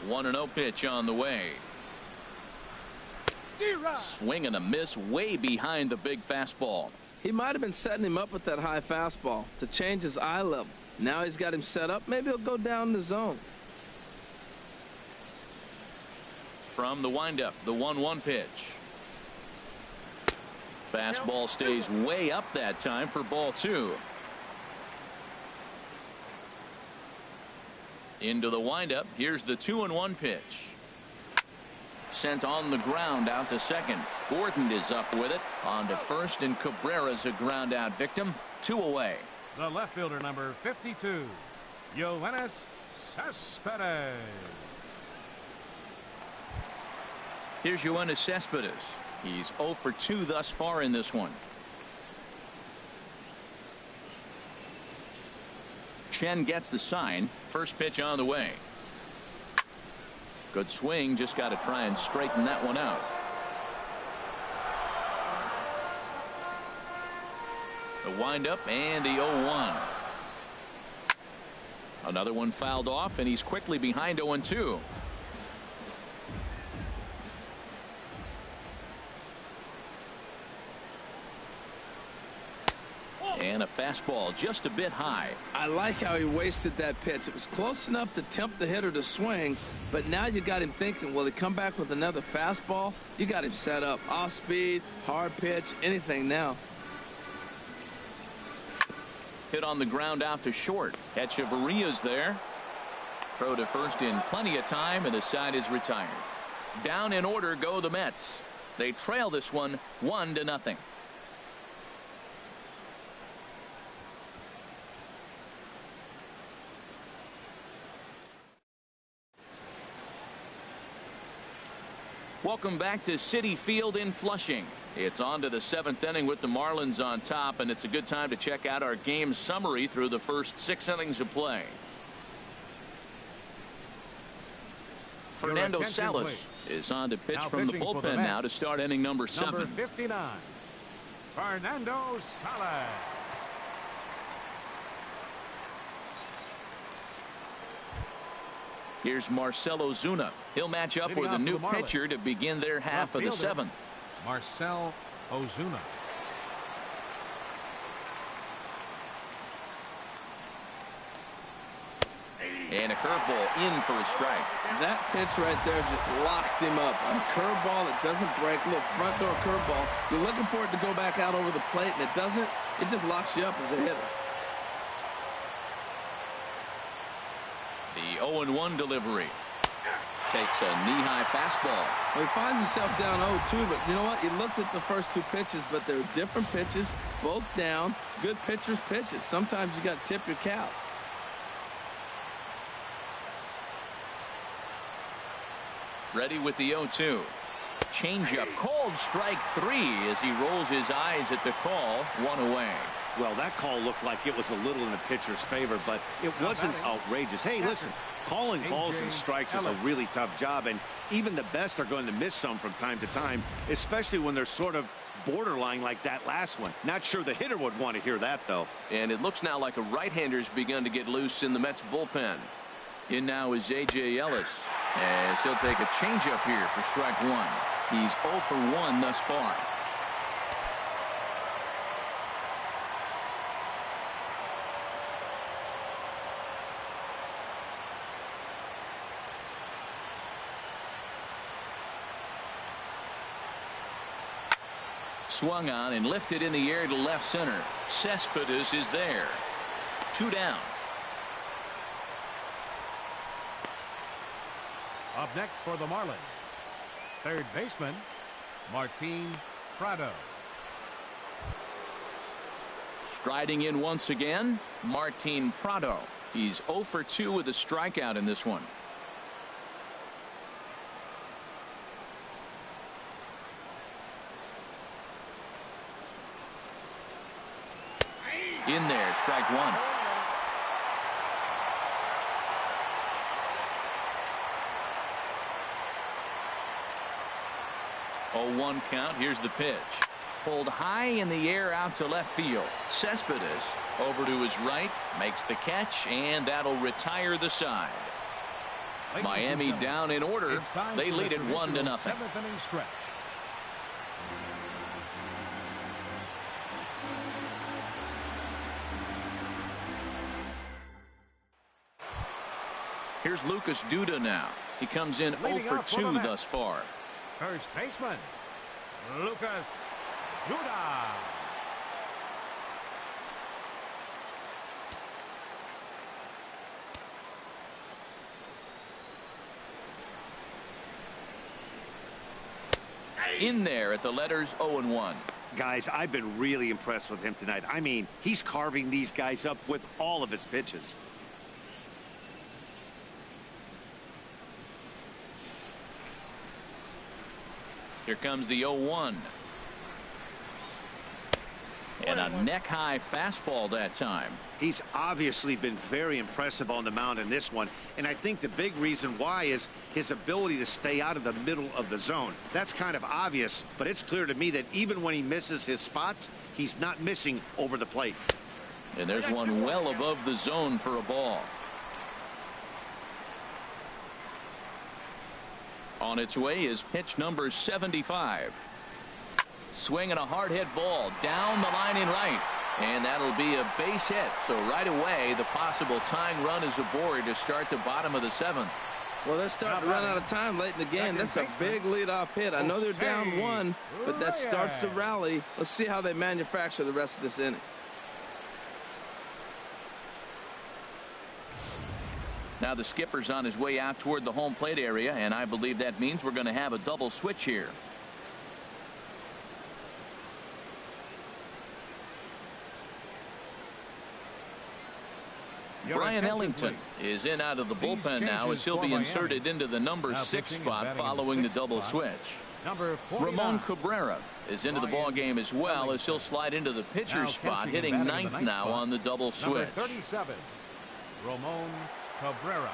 One and 0 pitch on the way. Swing and a miss way behind the big fastball. He might have been setting him up with that high fastball to change his eye level. Now he's got him set up. Maybe he'll go down the zone. From the windup, the 1-1 pitch. Fastball stays way up that time for ball 2. Into the windup. Here's the 2-1 pitch. Sent on the ground out to second. Gordon is up with it. On to first, and Cabrera's a ground out victim. 2 away. The left fielder, number 52, Yoenis Cespedes. Here's Yoenis Cespedes. He's 0 for 2 thus far in this one. Chen gets the sign. First pitch on the way. Good swing. Just got to try and straighten that one out. The windup and the 0-1. Another one fouled off, and he's quickly behind 0-2. And a fastball just a bit high. I like how he wasted that pitch. It was close enough to tempt the hitter to swing, but now you got him thinking, will he come back with another fastball? You got him set up. Off speed, hard pitch, anything now. Hit on the ground out to short. Echeverria's there. Throw to first in plenty of time, and the side is retired. Down in order go the Mets. They trail this one 1-0. Welcome back to Citi Field in Flushing. It's on to the 7th inning with the Marlins on top, and it's a good time to check out our game summary through the first 6 innings of play. Fernando Salas is on to pitch from the bullpen now to start inning number 7. Number 59, Fernando Salas. Here's Marcell Ozuna. He'll match up with a new pitcher to begin their half of the 7th. Marcell Ozuna. And a curveball in for a strike. That pitch right there just locked him up. A curveball that doesn't break, a little front door curveball. You're looking for it to go back out over the plate, and it doesn't. It just locks you up as a hitter. The 0-1 delivery. Takes a knee-high fastball. Well, he finds himself down 0-2, but you know what? He looked at the first 2 pitches, but they're different pitches, both down. Good pitchers' pitches. Sometimes you got to tip your cap. Ready with the 0-2. Changeup called strike 3 as he rolls his eyes at the call. 1 away. Well, that call looked like it was a little in the pitcher's favor, but it wasn't outrageous. Hey, listen, calling balls and strikes is a really tough job, and even the best are going to miss some from time to time, especially when they're sort of borderline like that last one. Not sure the hitter would want to hear that, though. And it looks now like a right-hander's begun to get loose in the Mets bullpen. In now is A.J. Ellis, as he'll take a changeup here for strike 1. He's 0 for 1 thus far. Swung on and lifted in the air to left center. Cespedes is there. 2 down. Up next for the Marlins, third baseman, Martin Prado. Striding in once again, Martin Prado. He's 0 for 2 with a strikeout in this one. In there, strike one. 0-1 count. Here's the pitch. Pulled high in the air out to left field. Cespedes over to his right, makes the catch, and that'll retire the side. Miami down in order. They lead it 1-0. Seventh inning stretch. Here's Lucas Duda now. He comes in 0 for 2 thus far. First baseman, Lucas Duda. In there at the letters 0-1. Guys, I've been really impressed with him tonight. I mean, he's carving these guys up with all of his pitches. Here comes the 0-1. And a neck-high fastball that time. He's obviously been very impressive on the mound in this one, and I think the big reason why is his ability to stay out of the middle of the zone. That's kind of obvious, but it's clear to me that even when he misses his spots, he's not missing over the plate. And there's one well above the zone for a ball. On its way is pitch number 75. Swinging a hard hit ball down the line in right, and that'll be a base hit. So right away the possible tying run is aboard to start the bottom of the seventh. Well, they're starting to run out of time late in the game. That's a big leadoff hit. I know they're down 1, but that starts the rally. Let's see how they manufacture the rest of this inning. Now the skipper's on his way out toward the home plate area, and I believe that means we're going to have a double switch here. Brian Ellington is in out of the bullpen now as he'll be inserted into the number 6 spot following the double switch. Ramon Cabrera is into the ball game as well as he'll slide into the pitcher's spot, hitting 9th now on the double switch. Number 37, Ramon Cabrera.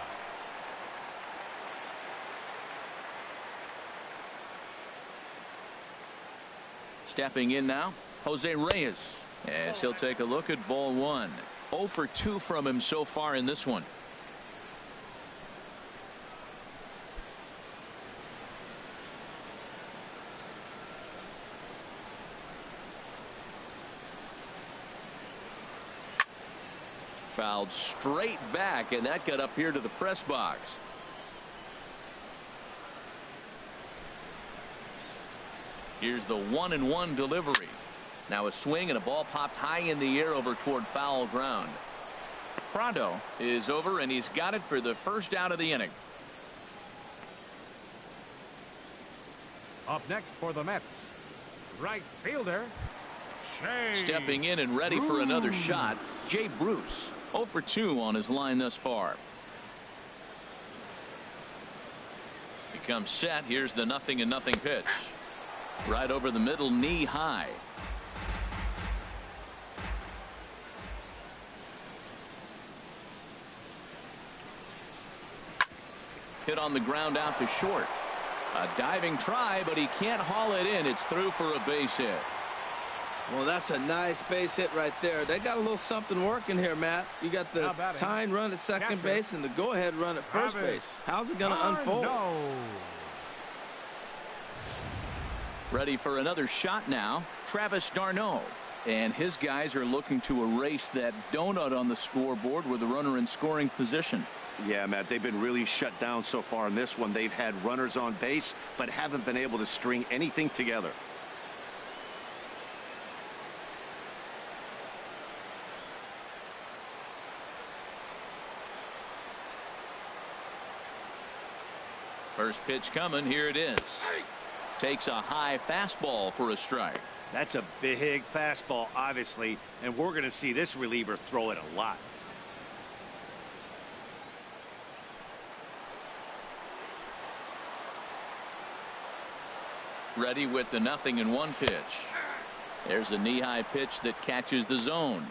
Stepping in now, Jose Reyes, as he'll take a look at ball 1. 0 for 2 from him so far in this one. Fouled straight back, and that got up here to the press box. Here's the 1-1 delivery. Now a swing and a ball popped high in the air over toward foul ground. Prado is over, and he's got it for the first out of the inning. Up next for the Mets, right fielder, Shea. Stepping in and ready for another shot, Jay Bruce. 0 for 2 on his line thus far. He comes set. Here's the 0-0 pitch. Right over the middle, knee high. Hit on the ground out to short. A diving try, but he can't haul it in. It's through for a base hit. Well, that's a nice base hit right there. They got a little something working here, Matt. You got the tying run at second base and the go-ahead run at first base. How's it going to unfold? Ready for another shot now, Travis d'Arnaud. And his guys are looking to erase that donut on the scoreboard with a runner in scoring position. Yeah, Matt, they've been really shut down so far in this one. They've had runners on base, but haven't been able to string anything together. First pitch coming. Here it is. Takes a high fastball for a strike. That's a big fastball, obviously, and we're going to see this reliever throw it a lot. Ready with the 0-1 pitch. There's a knee-high pitch that catches the zone.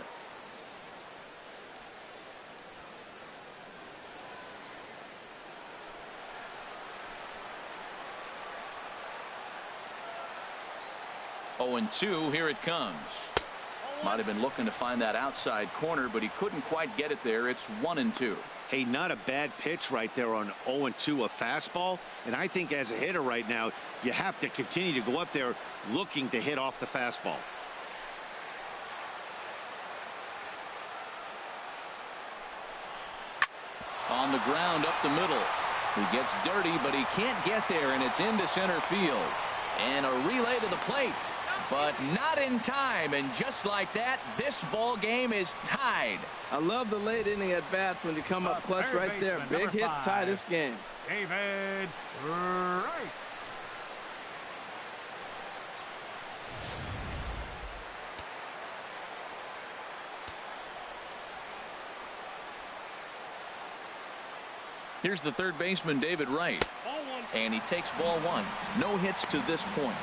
Oh, and 2. Here it comes. Might have been looking to find that outside corner, but he couldn't quite get it there. It's 1-2. Hey, not a bad pitch right there on 0-2, a fastball. And I think as a hitter right now, you have to continue to go up there looking to hit off the fastball. On the ground up the middle. He gets dirty, but he can't get there, and it's into center field. And a relay to the plate, but not in time. And just like that, this ball game is tied. I love the late inning at bats when you come up clutch right there. Big hit, tie this game. David Wright. Here's the third baseman, David Wright. And he takes ball 1. No hits to this point.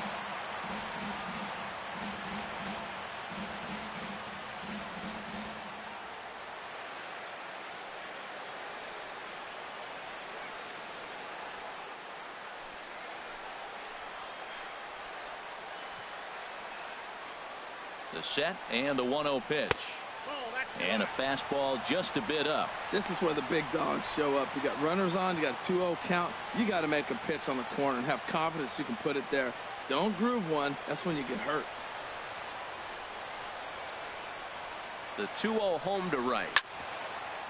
The set and the 1-0 pitch. And a fastball just a bit up. This is where the big dogs show up. You got runners on, you got a 2-0 count. You got to make a pitch on the corner and have confidence you can put it there. Don't groove one. That's when you get hurt. The 2-0 home to right.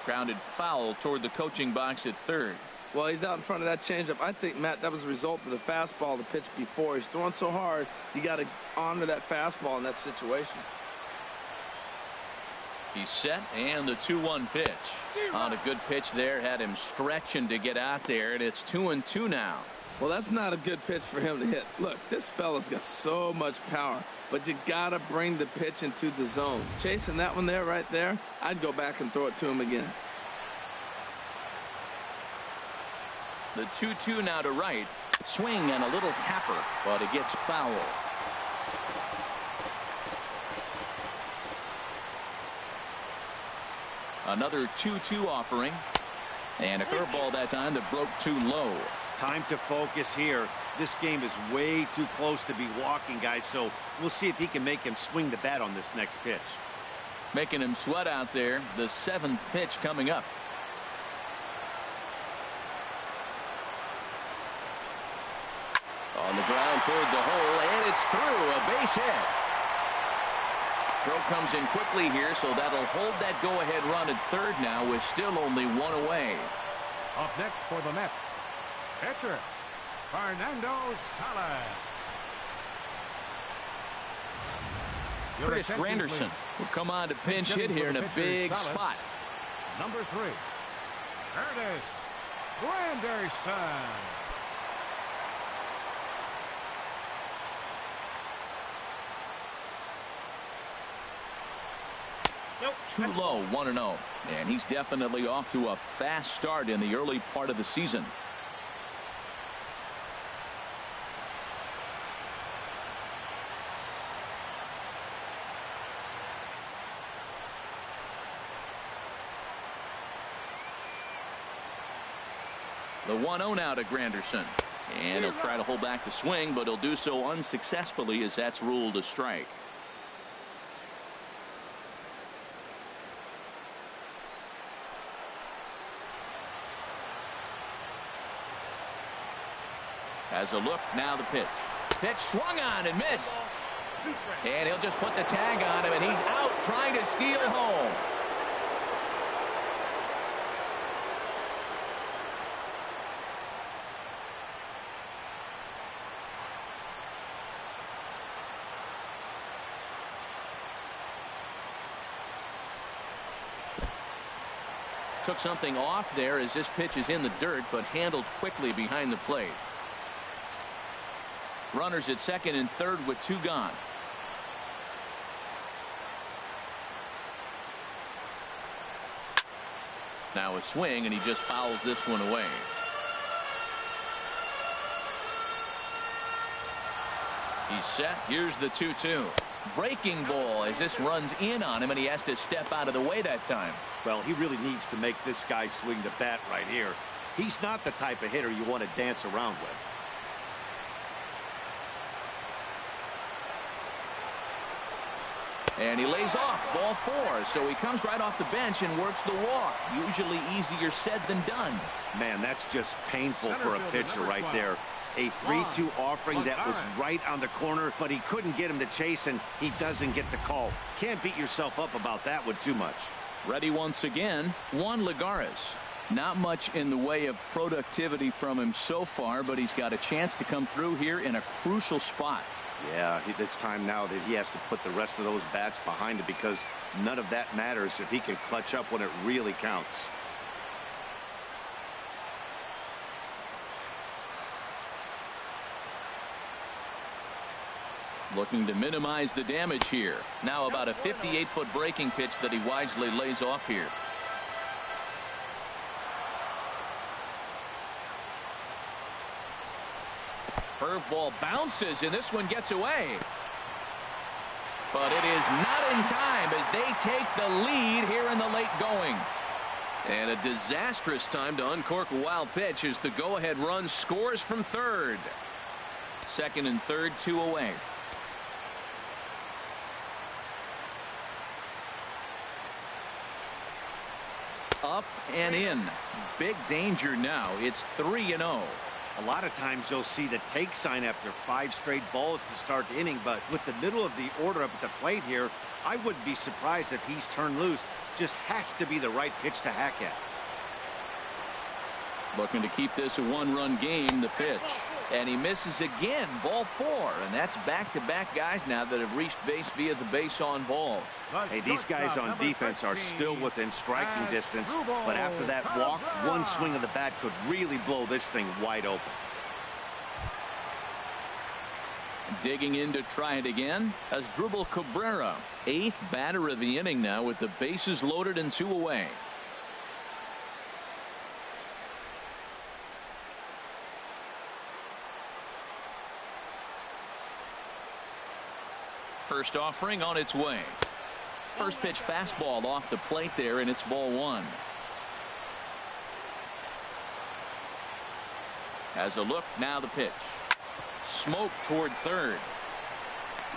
Grounded foul toward the coaching box at third. Well, he's out in front of that changeup. I think, Matt, that was a result of the fastball, the pitch before. He's throwing so hard, you got to honor that fastball in that situation. He's set, and the 2-1 pitch. On a good pitch there, had him stretching to get out there, and it's 2-2 now. Well, that's not a good pitch for him to hit. Look, this fella's got so much power, but you got to bring the pitch into the zone. Chasing that one there, right there, I'd go back and throw it to him again. The 2-2 now to right. Swing and a little tapper, but it gets foul. Another 2-2 offering. And a curveball that time that broke too low. Time to focus here. This game is way too close to be walking, guys, so we'll see if he can make him swing the bat on this next pitch. Making him sweat out there. The 7th pitch coming up. On the ground toward the hole, and it's through. A base hit. Throw comes in quickly here, so that'll hold that go-ahead run at third now with still only 1 away. Up next for the Mets, pitcher Fernando Salas. Chris Granderson will come on to pinch hit here in a big spot. Number 3, Curtis Granderson. Too low, 1-0. And he's definitely off to a fast start in the early part of the season. The 1-0 now to Granderson. And he'll try to hold back the swing, but he'll do so unsuccessfully as that's ruled a strike. As a look, now the pitch. Pitch swung on and missed. And he'll just put the tag on him, and he's out trying to steal home. Took something off there as this pitch is in the dirt, but handled quickly behind the plate. Runners at second and third with 2 gone. Now a swing, and he just fouls this one away. He's set. Here's the 2-2. Breaking ball as this runs in on him, and he has to step out of the way that time. Well, he really needs to make this guy swing the bat right here. He's not the type of hitter you want to dance around with. And he lays off, ball 4. So he comes right off the bench and works the walk. Usually easier said than done. Man, that's just painful for a pitcher right there. A 3-2 offering that was right on the corner, but he couldn't get him to chase, and he doesn't get the call. Can't beat yourself up about that one too much. Ready once again, Juan Lagares. Not much in the way of productivity from him so far, but he's got a chance to come through here in a crucial spot. Yeah, it's time now that he has to put the rest of those bats behind him, because none of that matters if he can clutch up when it really counts. Looking to minimize the damage here. Now about a 58-foot breaking pitch that he wisely lays off here. Curveball bounces, and this one gets away. But it is not in time as they take the lead here in the late going. And a disastrous time to uncork a wild pitch as the go-ahead run scores from third. Second and third, 2 away. Up and in. Big danger now. It's 3-0. A lot of times you'll see the take sign after 5 straight balls to start the inning, but with the middle of the order up at the plate here, I wouldn't be surprised if he's turned loose. Just has to be the right pitch to hack at. Looking to keep this a 1-run game. The pitch, and he misses again. Ball 4, and that's back-to-back guys now that have reached base via the base on ball. Hey, these guys on defense are still within striking distance, but after that walk, one swing of the bat could really blow this thing wide open. Digging in to try it again as Asdrubal Cabrera, 8th batter of the inning now with the bases loaded and 2 away. First offering on its way. First pitch fastball off the plate there, and it's ball 1. Has a look, now the pitch. Smoke toward third.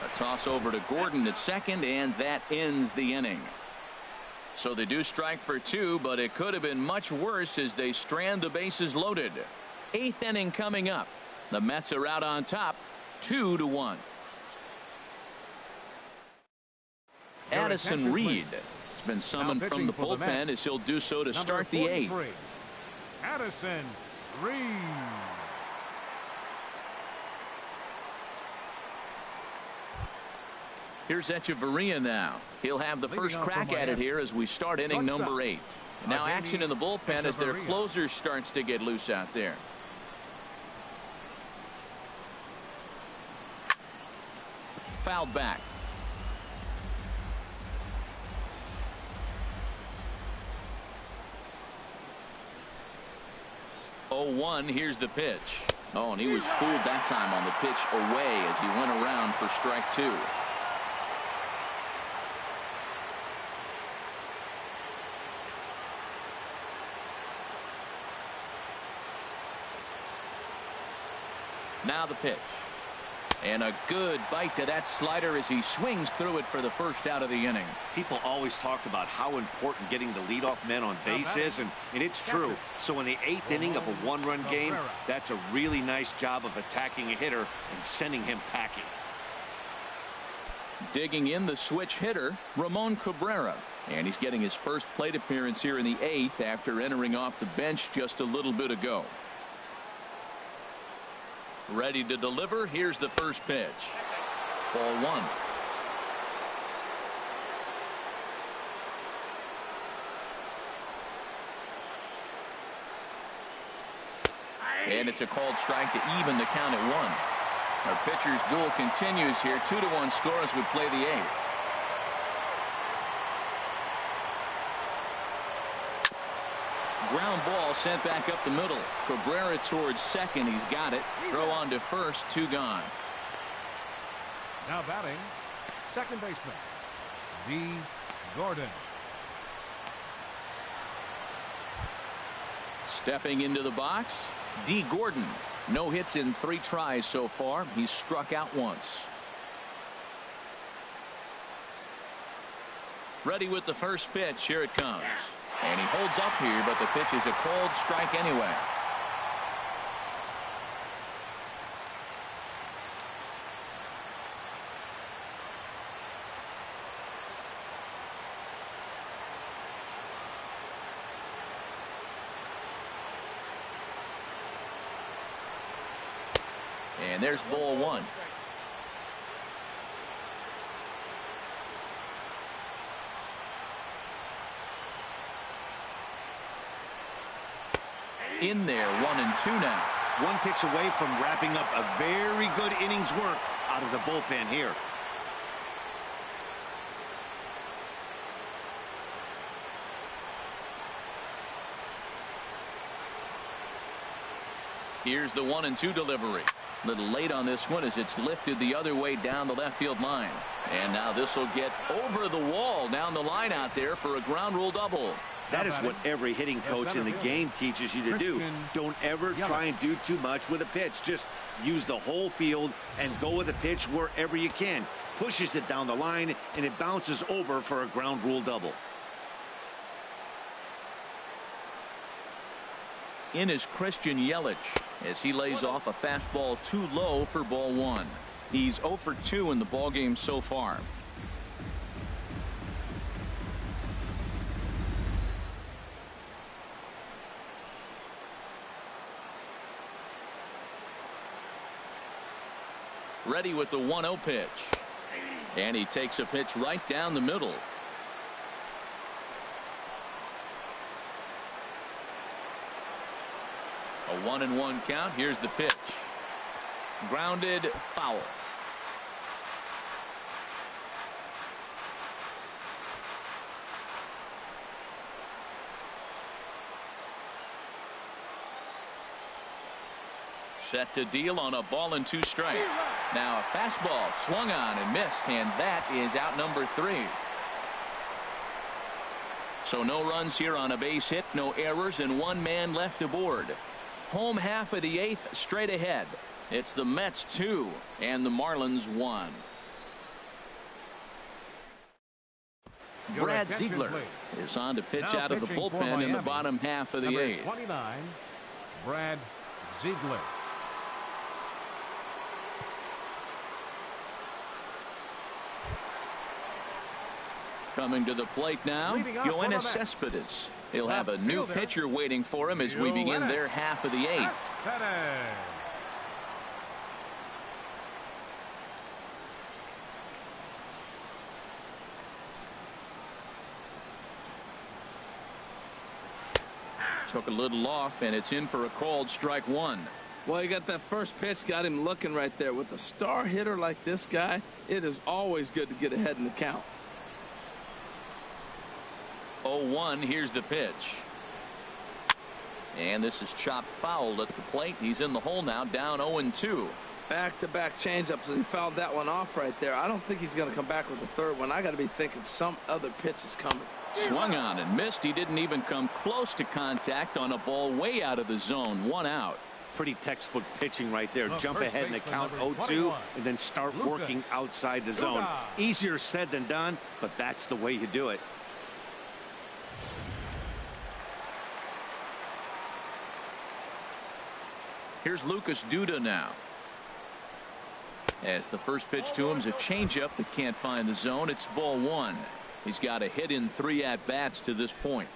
A toss over to Gordon at second, and that ends the inning. So they do strike for 2, but it could have been much worse as they strand the bases loaded. 8th inning coming up. The Mets are out on top, 2-1. Addison Reed has been summoned from the bullpen as he'll do so to start the 8th. Addison Reed. Here's Echeverria now. He'll have the first crack at it here as we start inning number 8. Now action in the bullpen as their closer starts to get loose out there. Fouled back. 0-1. Here's the pitch. Oh, and he was fooled that time on the pitch away as he went around for strike 2. Now the pitch. And a good bite to that slider as he swings through it for the first out of the inning. People always talk about how important getting the leadoff man on base is, and it's true. So in the 8th inning of a 1-run game, that's a really nice job of attacking a hitter and sending him packing. Digging in the switch hitter, Ramon Cabrera. And he's getting his first plate appearance here in the 8th after entering off the bench just a little bit ago. Ready to deliver. Here's the first pitch. Ball 1. And it's a called strike to even the count at 1. Our pitcher's duel continues here. 2-1 score as we play the 8th. Ground ball sent back up the middle. Cabrera towards second. He's got it. Throw on to first. 2 gone. Now batting, second baseman, D. Gordon. Stepping into the box, D. Gordon. No hits in 3 tries so far. He's struck out once. Ready with the first pitch. Here it comes. And he holds up here, but the pitch is a called strike anyway. And there's ball 1. In there, 1-2 now. One pitch away from wrapping up a very good innings work out of the bullpen here. Here's the 1-2 delivery. A little late on this one as it's lifted the other way down the left field line. And now this will get over the wall down the line out there for a ground rule double. That is what every hitting coach in the game teaches you to do. Don't ever try and do too much with a pitch. Just use the whole field and go with the pitch wherever you can. Pushes it down the line and it bounces over for a ground rule double. In is Christian Yelich as he lays off a fastball too low for ball 1. He's 0 for 2 in the ballgame so far. Ready with the 1-0 pitch. And he takes a pitch right down the middle. A 1-1 count. Here's the pitch. Grounded, foul. Set to deal on a ball and 2 strikes. Now a fastball swung on and missed, and that is out number 3. So no runs here on a base hit, no errors, and 1 man left aboard. Home half of the 8th straight ahead. It's the Mets 2 and the Marlins 1. Brad Ziegler is on to pitch out of the bullpen in the bottom half of the 8th. 29, Brad Ziegler. Coming to the plate now, Yoenis Cespedes. He'll have a new pitcher waiting for him as we begin their half of the 8th. Took a little off, and it's in for a called strike 1. Well, you got that first pitch, got him looking right there. With a star hitter like this guy, it is always good to get ahead in the count. 0-1. Here's the pitch. And this is chopped foul at the plate. He's in the hole now, down 0-2. Back-to-back changeups, and he fouled that one off right there. I don't think he's going to come back with the third one. I got to be thinking some other pitch is coming. Swung on and missed. He didn't even come close to contact on a ball way out of the zone. 1 out. Pretty textbook pitching right there. Jump ahead in the count 0-2 and then start working outside the zone. Easier said than done, but that's the way you do it. Here's Lucas Duda now. As the first pitch to him is a changeup that can't find the zone. It's ball 1. He's got a hit in 3 at-bats to this point.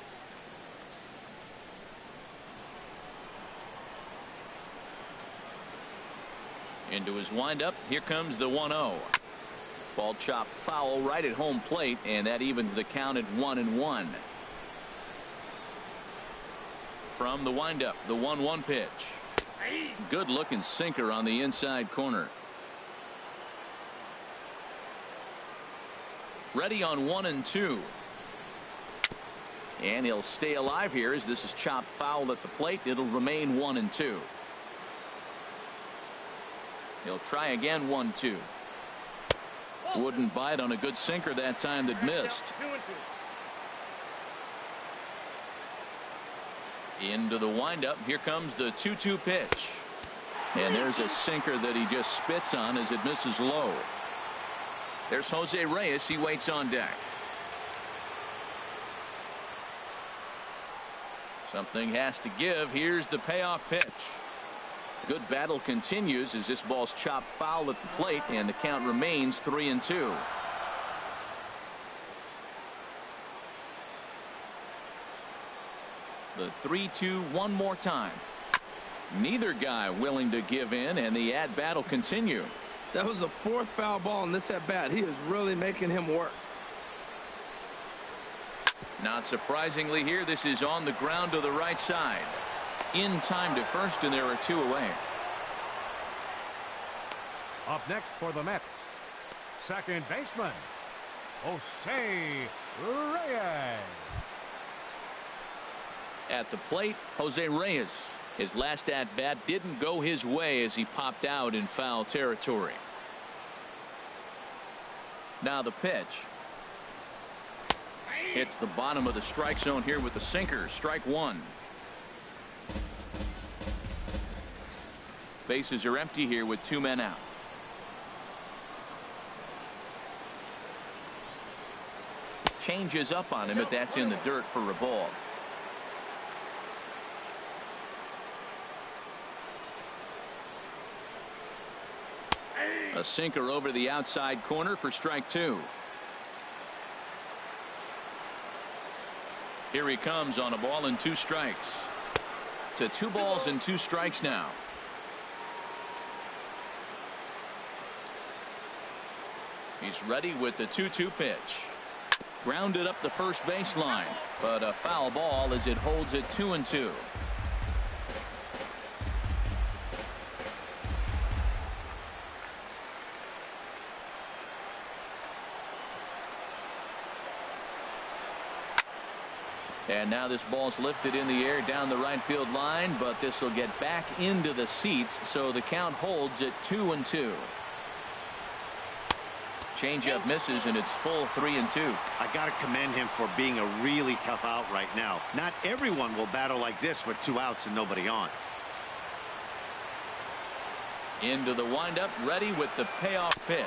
Into his windup. Here comes the 1-0. Ball chopped foul right at home plate, and that evens the count at 1-1. From the windup, the 1-1 pitch. Good looking sinker on the inside corner. Ready on 1-2. And he'll stay alive here as this is chopped foul at the plate. It'll remain 1-2. He'll try again. 1-2. Wouldn't bite on a good sinker that time that missed. Into the windup. Here comes the 2-2 pitch. And there's a sinker that he just spits on as it misses low. There's Jose Reyes. He waits on deck. Something has to give. Here's the payoff pitch. Good battle continues as this ball's chopped foul at the plate, and the count remains 3-2. The 3-2 one more time. Neither guy willing to give in, and the at-bat will continue. That was the fourth foul ball in this at-bat. He is really making him work. Not surprisingly here, this is on the ground to the right side. In time to first, and there are 2 away. Up next for the Mets, second baseman, Jose Reyes. At the plate, Jose Reyes. His last at-bat didn't go his way as he popped out in foul territory. Now the pitch. Hits the bottom of the strike zone here with the sinker. Strike 1. Bases are empty here with 2 men out. Changes up on him, but that's in the dirt for a ball. A sinker over the outside corner for strike 2. Here he comes on a ball and 2 strikes. To 2 balls and 2 strikes now. He's ready with the 2-2 pitch. Grounded up the first baseline, but a foul ball as it holds it 2-2. And now this ball's lifted in the air down the right field line, but this will get back into the seats, so the count holds at 2-2. Changeup misses, and it's full 3-2. I got to commend him for being a really tough out right now. Not everyone will battle like this with 2 outs and nobody on. Into the windup, ready with the payoff pitch.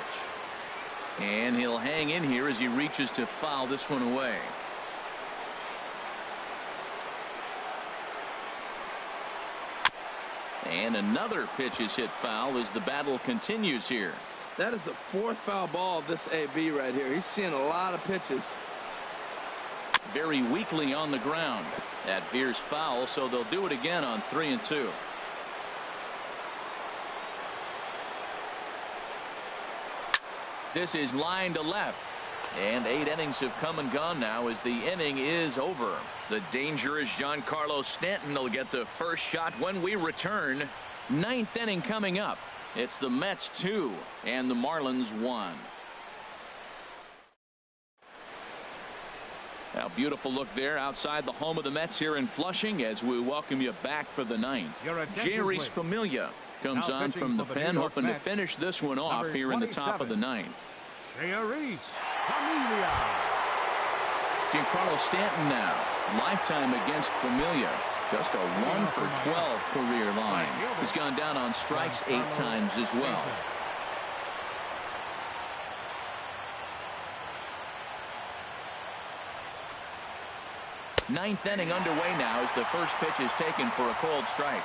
And he'll hang in here as he reaches to foul this one away. And another pitch is hit foul as the battle continues here. That is the 4th foul ball of this AB right here. He's seeing a lot of pitches. Very weakly on the ground. That veers foul, so they'll do it again on 3-2. This is line to left. And 8 innings have come and gone now as the inning is over. The dangerous Giancarlo Stanton will get the first shot when we return. 9th inning coming up. It's the Mets 2 and the Marlins 1. Now, beautiful look there outside the home of the Mets here in Flushing as we welcome you back for the 9th. Jerry Familia comes now on from the pen, hoping to finish this one off here in the top of the 9th. Jerry Familia. Giancarlo Stanton now, lifetime against Familia. Just a 1 for 12 career line. He's gone down on strikes 8 times as well. Ninth inning underway now as the first pitch is taken for a cold strike.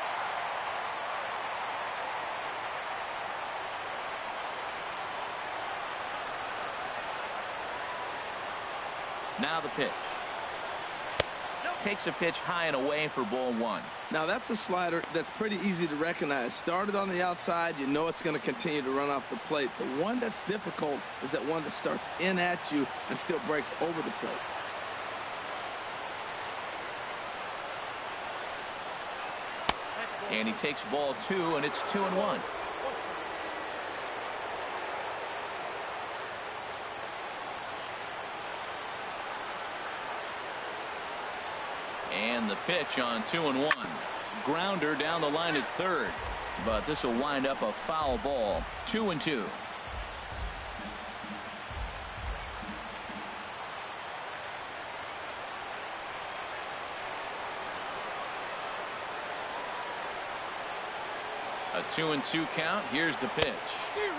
Now the pitch. Takes a pitch high and away for ball 1. Now that's a slider that's pretty easy to recognize. Started on the outside, you know it's going to continue to run off the plate. The one that's difficult is that one that starts in at you and still breaks over the plate. And he takes ball 2, and it's 2-1. And the pitch on 2-1. Grounder down the line at third. But this will wind up a foul ball. 2-2. A 2-2 count. Here's the pitch.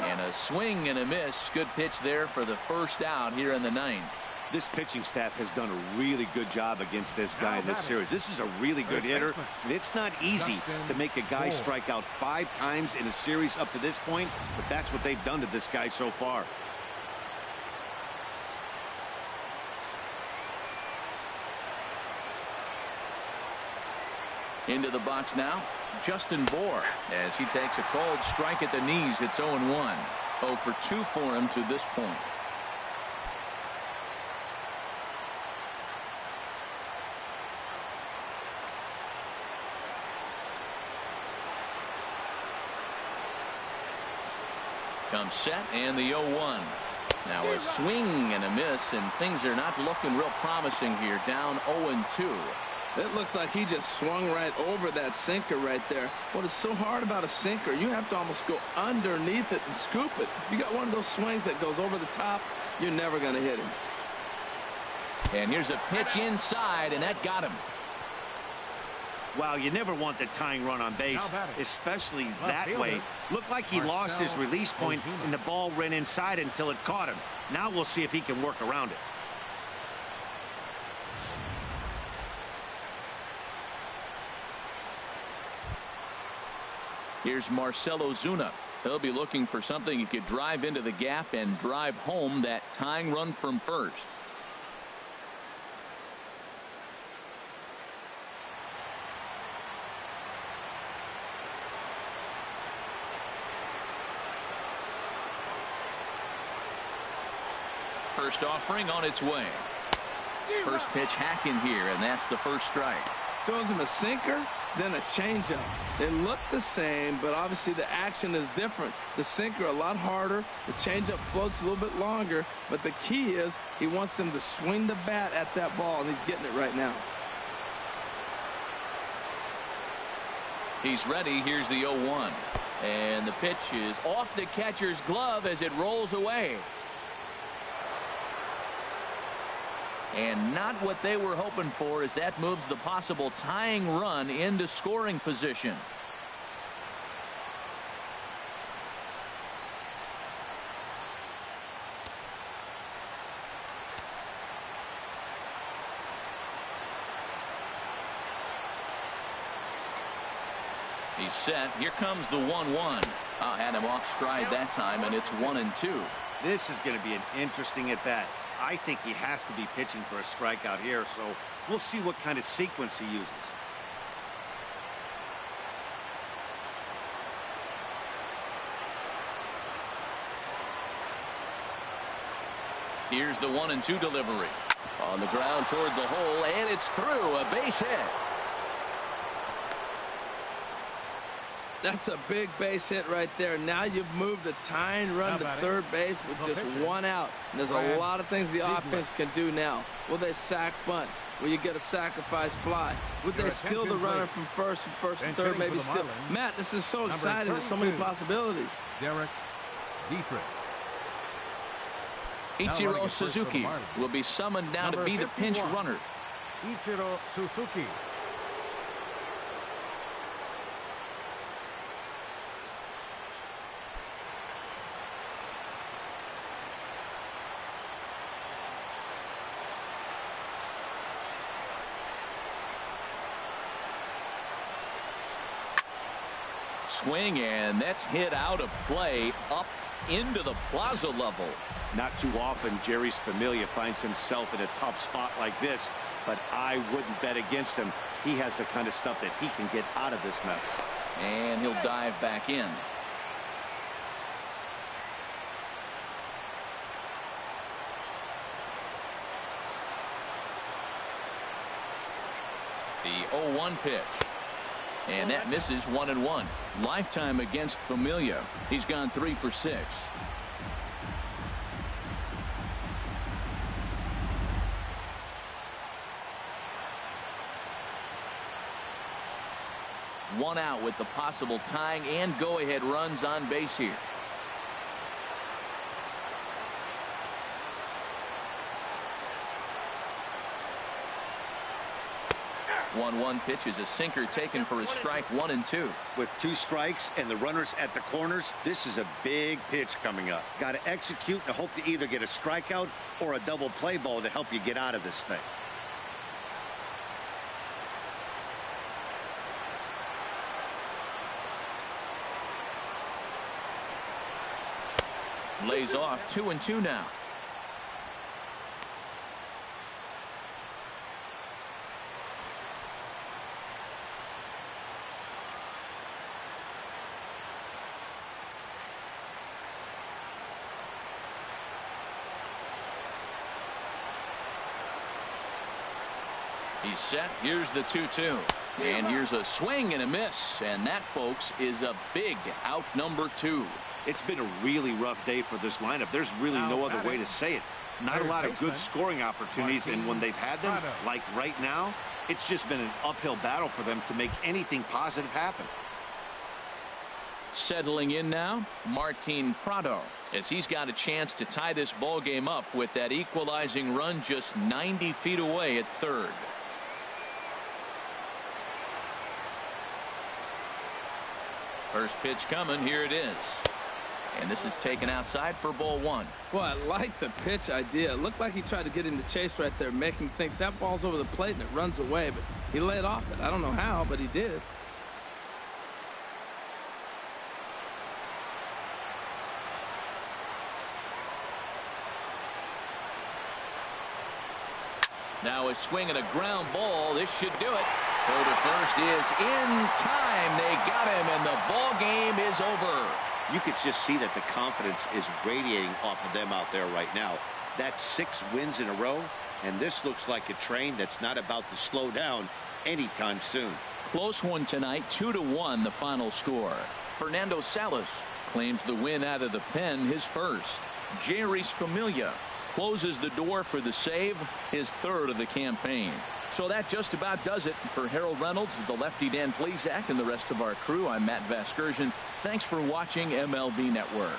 And a swing and a miss. Good pitch there for the first out here in the ninth. This pitching staff has done a really good job against this guy in this series. This is a really good hitter, and it's not easy to make a guy strike out 5 times in a series up to this point, but that's what they've done to this guy so far. Into the box now, Justin Bour, as he takes a cold strike at the knees. It's 0-1. 0 for 2 for him to this point. Comes set, and the 0-1. Now a swing and a miss, and things are not looking real promising here. Down 0-2. It looks like he just swung right over that sinker right there. What is so hard about a sinker, you have to almost go underneath it and scoop it. If you got one of those swings that goes over the top, you're never going to hit him. And here's a pitch inside, and that got him. Wow, you never want the tying run on base, especially that way. Looked like he lost his release point, and the ball ran inside until it caught him. Now we'll see if he can work around it. Here's Marcell Ozuna. He'll be looking for something he could drive into the gap and drive home that tying run from first. First offering on its way. First pitch hacking here, and that's the first strike. Throws him a sinker, then a changeup. They look the same, but obviously the action is different. The sinker a lot harder. The changeup floats a little bit longer, but the key is he wants them to swing the bat at that ball, and he's getting it right now. He's ready. Here's the 0-1. And the pitch is off the catcher's glove as it rolls away. And not what they were hoping for, as that moves the possible tying run into scoring position. He's set. Here comes the 1-1. Had him off stride that time, and it's 1-2. This is going to be an interesting at-bat. I think he has to be pitching for a strikeout here, so we'll see what kind of sequence he uses. Here's the 1-2 delivery. On the ground toward the hole, and it's through. A base hit. That's a big base hit right there. Now you've moved the tying run to third base with just 1 out. And there's a lot of things the offense can do now. Will they sack bunt? Will you get a sacrifice fly? Would they steal the runner from first and third, maybe still? Matt, this is so exciting. There's so many possibilities. Derek Dietrich. Ichiro Suzuki will be summoned now to be the pinch runner. Ichiro Suzuki. Swing, and that's hit out of play up into the plaza level. Not too often Jerry's Familia finds himself in a tough spot like this, but I wouldn't bet against him. He has the kind of stuff that he can get out of this mess. And he'll dive back in. The 0-1 pitch. And that misses 1-1. Lifetime against Familia. He's gone 3 for 6. One out with the possible tying and go-ahead runs on base here. 1-1 pitch is a sinker taken for a strike, 1-2. With 2 strikes and the runners at the corners, this is a big pitch coming up. Got to execute and hope to either get a strikeout or a double play ball to help you get out of this thing. Lays off 2-2 now. He's set. Here's the 2-2. And here's a swing and a miss. And that, folks, is a big out number 2. It's been a really rough day for this lineup. There's really no other way to say it. Not a lot of good scoring opportunities, and when they've had them, like right now, it's just been an uphill battle for them to make anything positive happen. Settling in now, Martin Prado, as he's got a chance to tie this ball game up with that equalizing run just 90 feet away at third. First pitch coming. Here it is. And this is taken outside for ball 1. Well, I like the pitch idea. It looked like he tried to get into chase right there, make him think that ball's over the plate and it runs away, but he laid off it. I don't know how, but he did. Now a swing and a ground ball. This should do it. Over first is in time. They got him, and the ball game is over. You could just see that the confidence is radiating off of them out there right now. That's 6 wins in a row, and this looks like a train that's not about to slow down anytime soon. Close one tonight, 2-1 the final score. Fernando Salas claims the win out of the pen, his first. Jeurys Familia closes the door for the save, his 3rd of the campaign. So that just about does it for Harold Reynolds, the lefty Dan Plesac, and the rest of our crew. I'm Matt Vasgersian. Thanks for watching MLB Network.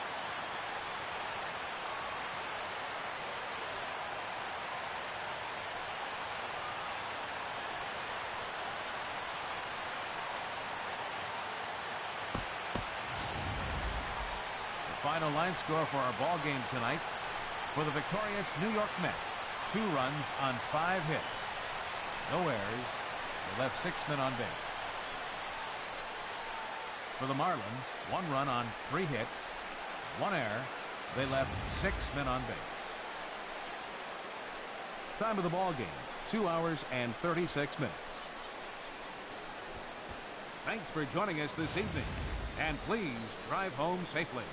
The final line score for our ball game tonight: for the victorious New York Mets, 2 runs on 5 hits. No errors. They left 6 men on base. For the Marlins, 1 run on 3 hits, 1 error. They left 6 men on base. Time of the ball game, 2 hours and 36 minutes. Thanks for joining us this evening, and please drive home safely.